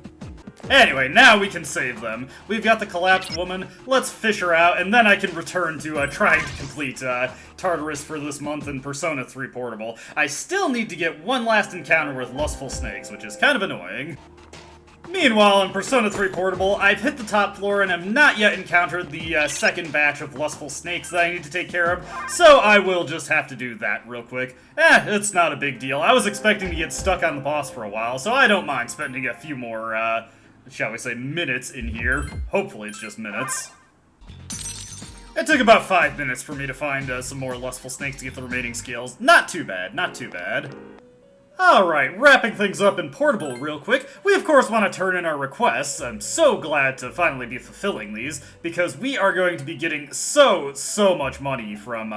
Anyway, now we can save them. We've got the collapsed woman. Let's fish her out, and then I can return to trying to complete Tartarus for this month in Persona 3 Portable. I still need to get one last encounter with lustful snakes, which is kind of annoying. Meanwhile, in Persona 3 Portable, I've hit the top floor and have not yet encountered the second batch of lustful snakes that I need to take care of, so I will just have to do that real quick. It's not a big deal. I was expecting to get stuck on the boss for a while, so I don't mind spending a few more shall we say, minutes in here. Hopefully it's just minutes. It took about 5 minutes for me to find some more lustful snakes to get the remaining skills. Not too bad, not too bad. Alright, wrapping things up in Portable real quick, we of course want to turn in our requests. I'm so glad to finally be fulfilling these, because we are going to be getting so much money from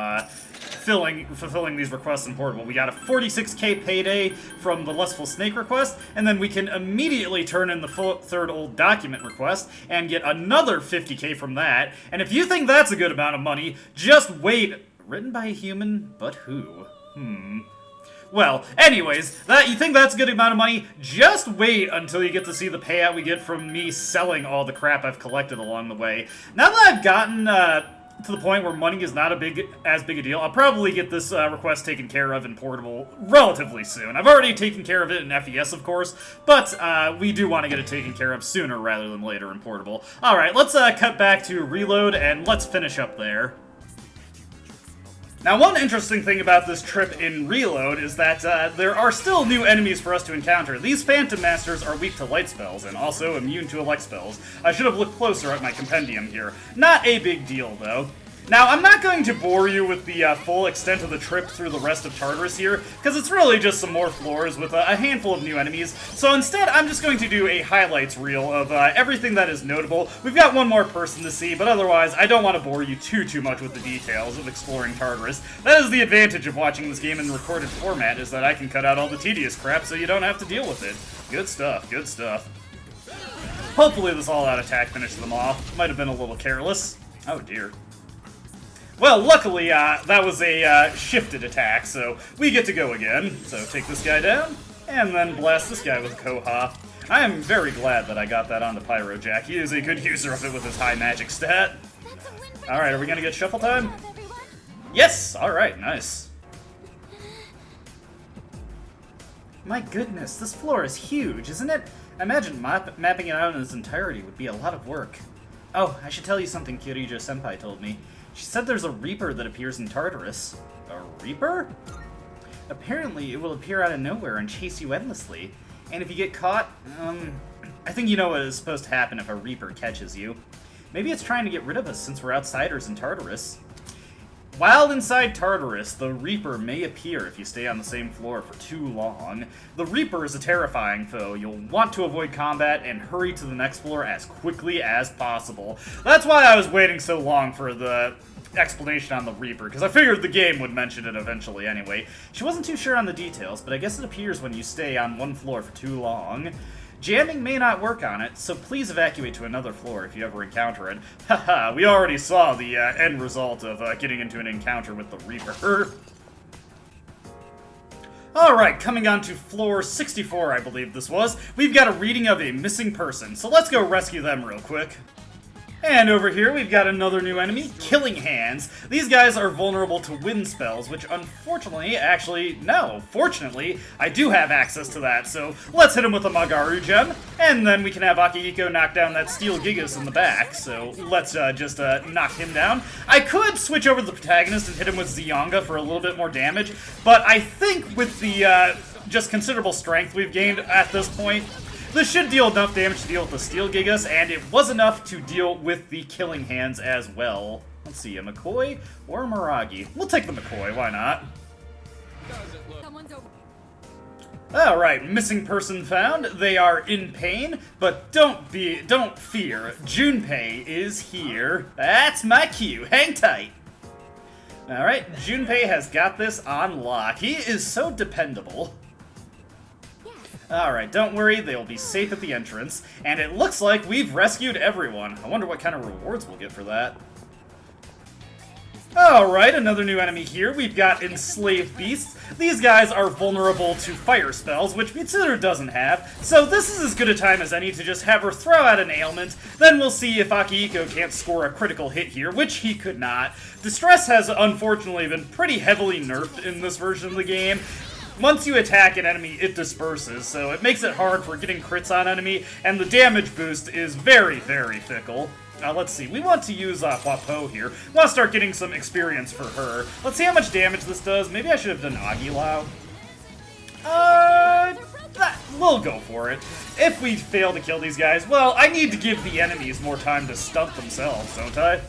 fulfilling these requests in Portable. We got a 46k payday from the Lustful Snake request, and then we can immediately turn in the third old document request and get another 50k from that. And if you think that's a good amount of money, just wait. Written by a human, but who? Well, anyways, you think that's a good amount of money? Just wait until you get to see the payout we get from me selling all the crap I've collected along the way. Now that I've gotten to the point where money is not as big a deal, I'll probably get this request taken care of in Portable relatively soon. I've already taken care of it in FES, of course, but we do want to get it taken care of sooner rather than later in Portable. Alright, let's cut back to Reload, and let's finish up there. Now, one interesting thing about this trip in Reload is that there are still new enemies for us to encounter. These Phantom Masters are weak to light spells, and also immune to elect spells. I should have looked closer at my compendium here. Not a big deal, though. Now, I'm not going to bore you with the full extent of the trip through the rest of Tartarus here, because it's really just some more floors with a handful of new enemies. So instead, I'm just going to do a highlights reel of everything that is notable. We've got one more person to see, but otherwise, I don't want to bore you too much with the details of exploring Tartarus. That is the advantage of watching this game in recorded format, is that I can cut out all the tedious crap so you don't have to deal with it. Good stuff, good stuff. Hopefully this all-out attack finishes them off. Might have been a little careless. Oh dear. Well, luckily, that was a shifted attack, so we get to go again. So take this guy down, and then blast this guy with Koha. I am very glad that I got that on the Pyro Jack. He is a good user of it with his high magic stat. Alright, are we gonna get shuffle time? Yes! Alright, nice. My goodness, this floor is huge, isn't it? I imagine mapping it out in its entirety would be a lot of work. Oh, I should tell you something Kirijo-senpai told me. She said there's a Reaper that appears in Tartarus. A Reaper? Apparently, it will appear out of nowhere and chase you endlessly. And if you get caught, I think you know what is supposed to happen if a Reaper catches you. Maybe it's trying to get rid of us since we're outsiders in Tartarus. While inside Tartarus, the Reaper may appear if you stay on the same floor for too long. The Reaper is a terrifying foe. You'll want to avoid combat and hurry to the next floor as quickly as possible. That's why I was waiting so long for the explanation on the Reaper, because I figured the game would mention it eventually anyway. She wasn't too sure on the details, but I guess it appears when you stay on one floor for too long. Jamming may not work on it, so please evacuate to another floor if you ever encounter it. Haha, we already saw the end result of getting into an encounter with the Reaper. Alright, coming on to floor 64, I believe this was, we've got a reading of a missing person, so let's go rescue them real quick. And over here, we've got another new enemy, Killing Hands. These guys are vulnerable to wind spells, which unfortunately, fortunately, I do have access to that, so let's hit him with a Magaru gem, and then we can have Akihiko knock down that steel Gigas in the back, so let's just knock him down. I could switch over to the protagonist and hit him with Zionga for a little bit more damage, but I think with the just considerable strength we've gained at this point, this should deal enough damage to deal with the Steel Gigas, and it was enough to deal with the Killing Hands as well. Let's see, a McCoy or a Miragi? We'll take the McCoy, why not? Alright, missing person found. They are in pain, but don't fear. Junpei is here. That's my cue. Hang tight. Alright, Junpei has got this on lock. He is so dependable. Alright, don't worry, they'll be safe at the entrance, and it looks like we've rescued everyone. I wonder what kind of rewards we'll get for that. Alright, another new enemy here. We've got Enslaved Beasts. These guys are vulnerable to fire spells, which Mitsuru doesn't have, so this is as good a time as any to just have her throw out an ailment, then we'll see if Akihiko can't score a critical hit here, which he could not. Distress has unfortunately been pretty heavily nerfed in this version of the game. Once you attack an enemy, it disperses, so it makes it hard for getting crits on enemy, and the damage boost is very fickle. Let's see, we want to use Huapo here. We want to start getting some experience for her. Let's see how much damage this does. Maybe I should have done Agilao. we'll go for it. If we fail to kill these guys, well, I need to give the enemies more time to stunt themselves, don't I?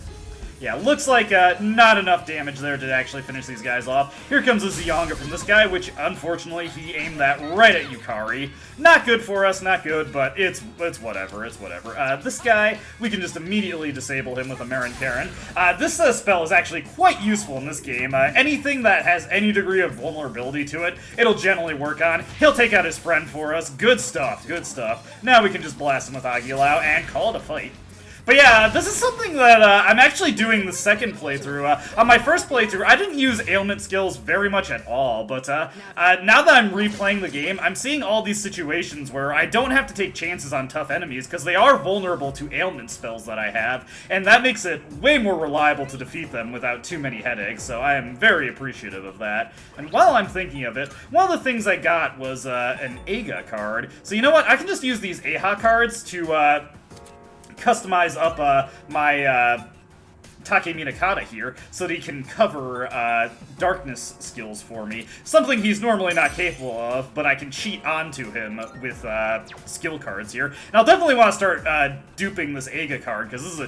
Yeah, looks like not enough damage there to actually finish these guys off. Here comes a Zionga from this guy, which unfortunately he aimed that right at Yukari. Not good for us, not good, but it's whatever, it's whatever. This guy, we can just immediately disable him with a Marin Karen. This spell is actually quite useful in this game. Anything that has any degree of vulnerability to it, it'll generally work on. He'll take out his friend for us. Good stuff, good stuff. Now we can just blast him with Aguilau and call it a fight. But yeah, this is something that I'm actually doing the second playthrough. On my first playthrough, I didn't use ailment skills very much at all, but now that I'm replaying the game, I'm seeing all these situations where I don't have to take chances on tough enemies, because they are vulnerable to ailment spells that I have, and that makes it way more reliable to defeat them without too many headaches, so I am very appreciative of that. And while I'm thinking of it, one of the things I got was an Aga card. So you know what, I can just use these Aha cards to customize up my Take Minakata here so that he can cover darkness skills for me. Something he's normally not capable of, but I can cheat onto him with skill cards here. And I'll definitely want to start duping this Aga card, because this is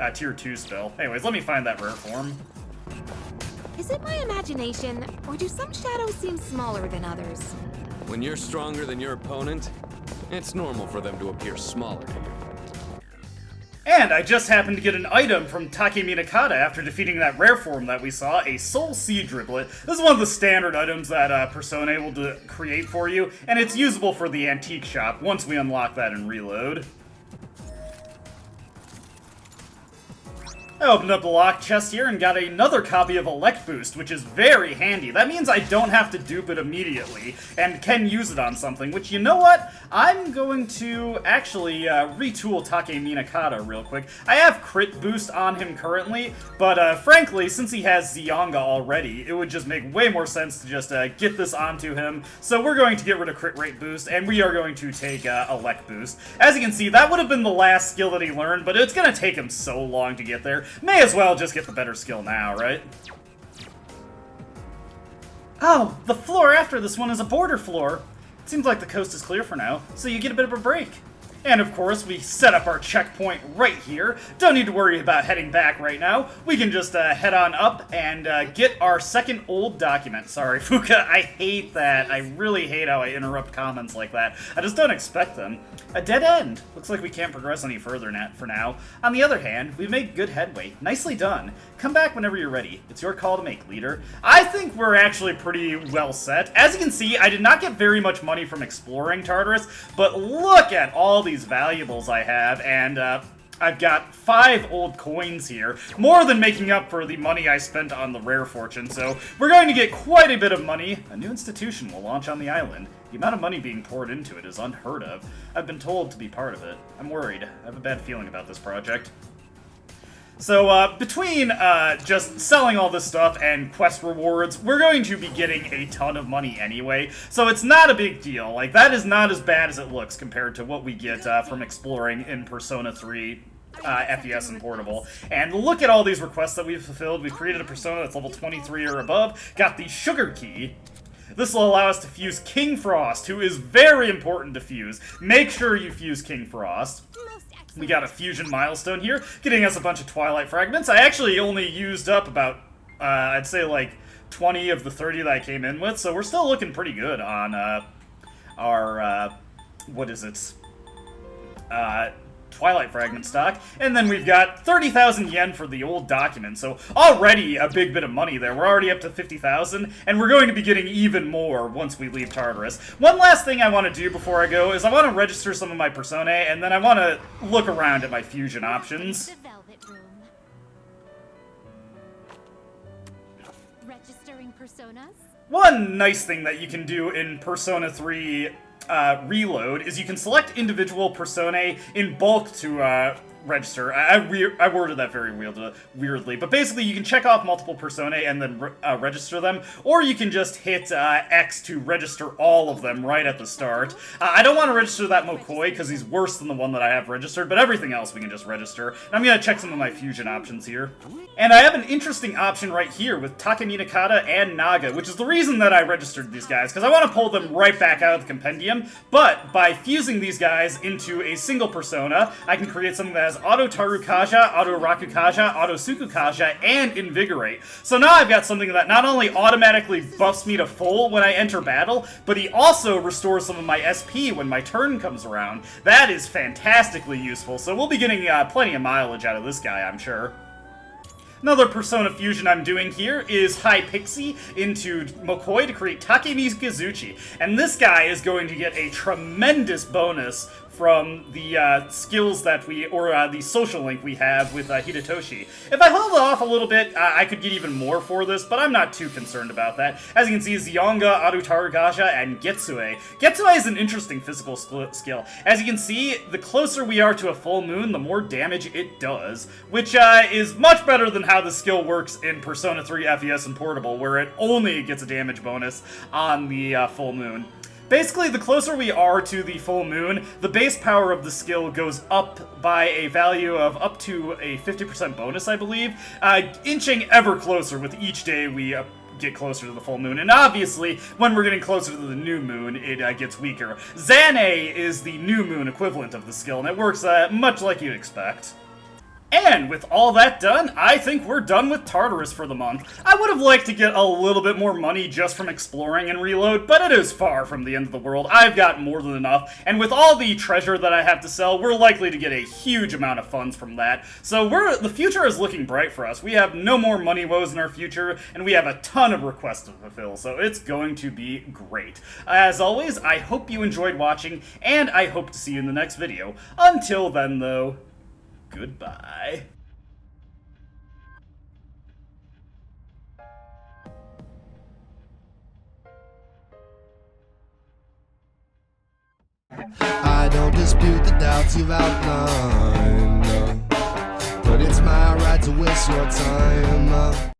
a tier 2 spell. Anyways, let me find that rare form. Is it my imagination, or do some shadows seem smaller than others? When you're stronger than your opponent, it's normal for them to appear smaller to you. And I just happened to get an item from Take Minakata after defeating that rare form that we saw, a Soul Sea Driblet. This is one of the standard items that Persona will create for you, and it's usable for the antique shop once we unlock that and reload. I opened up the locked chest here and got another copy of Elect Boost, which is very handy. That means I don't have to dupe it immediately, and can use it on something, which, you know what? I'm going to actually retool Take Minakata real quick. I have Crit Boost on him currently, but frankly, since he has Zionga already, it would just make way more sense to just get this onto him. So we're going to get rid of Crit Rate Boost, and we are going to take Elect Boost. As you can see, that would have been the last skill that he learned, but it's going to take him so long to get there. May as well just get the better skill now, right? Oh, the floor after this one is a border floor. Seems like the coast is clear for now, so you get a bit of a break. And of course, we set up our checkpoint right here. Don't need to worry about heading back right now. We can just head on up and get our second old document. Sorry, Fuka, I hate that. I really hate how I interrupt comments like that. I just don't expect them. A dead end. Looks like we can't progress any further for now. On the other hand, we've made good headway. Nicely done. Come back whenever you're ready. It's your call to make, leader. I think we're actually pretty well set. As you can see, I did not get very much money from exploring Tartarus, but look at all these valuables I have, and I've got 5 old coins here, more than making up for the money I spent on the rare fortune, so we're going to get quite a bit of money. A new institution will launch on the island. The amount of money being poured into it is unheard of. I've been told to be part of it. I'm worried. I have a bad feeling about this project. So, between just selling all this stuff and quest rewards, we're going to be getting a ton of money anyway, so it's not a big deal. Like, that is not as bad as it looks compared to what we get from exploring in Persona 3 FES and Portable. And look at all these requests that we've fulfilled. We've created a Persona that's level 23 or above, got the Sugar Key. This will allow us to fuse King Frost, who is very important to fuse. Make sure you fuse King Frost. We got a fusion milestone here, getting us a bunch of Twilight Fragments. I actually only used up about, I'd say like 20 of the 30 that I came in with, so we're still looking pretty good on our, what is it, Twilight Fragment stock. And then we've got 30,000 yen for the old document, so already a big bit of money there. We're already up to 50,000, and we're going to be getting even more once we leave Tartarus. One last thing I want to do before I go is I want to register some of my personae, and then I want to look around at my fusion options. The Velvet Room. Registering personas? One nice thing that you can do in Persona 3 Reload is you can select individual personae in bulk to register. I worded that very weirdly, but basically you can check off multiple personae and then register them, or you can just hit X to register all of them right at the start. I don't want to register that Mokoi because he's worse than the one that I have registered, but everything else we can just register. And I'm going to check some of my fusion options here. And I have an interesting option right here with Takeminakata and Naga, which is the reason that I registered these guys, because I want to pull them right back out of the compendium, but by fusing these guys into a single persona, I can create something that has Auto Tarukaja, Auto Rakukaja, Auto Sukukaja, and Invigorate. So now I've got something that not only automatically buffs me to full when I enter battle, but he also restores some of my SP when my turn comes around. That is fantastically useful, so we'll be getting plenty of mileage out of this guy, I'm sure. Another persona fusion I'm doing here is High Pixie into Mokoi to create Takemizuki, and this guy is going to get a tremendous bonus from the skills that the social link we have with Hidetoshi. If I hold off a little bit, I could get even more for this, but I'm not too concerned about that. As you can see, Zionga, Arutaragaja, and Getsue. Getsue is an interesting physical skill. As you can see, the closer we are to a full moon, the more damage it does, which is much better than how the skill works in Persona 3 FES and Portable, where it only gets a damage bonus on the full moon. Basically, the closer we are to the full moon, the base power of the skill goes up by a value of up to a 50% bonus, I believe, inching ever closer with each day we get closer to the full moon. And obviously, when we're getting closer to the new moon, it gets weaker. Zane is the new moon equivalent of the skill, and it works much like you'd expect. And with all that done, I think we're done with Tartarus for the month. I would have liked to get a little bit more money just from exploring and reload, but it is far from the end of the world. I've got more than enough, and with all the treasure that I have to sell, we're likely to get a huge amount of funds from that. So the future is looking bright for us. We have no more money woes in our future, and we have a ton of requests to fulfill, so it's going to be great. As always, I hope you enjoyed watching, and I hope to see you in the next video. Until then, though, goodbye. I don't dispute the doubts you've outlined, but it's my right to waste your time.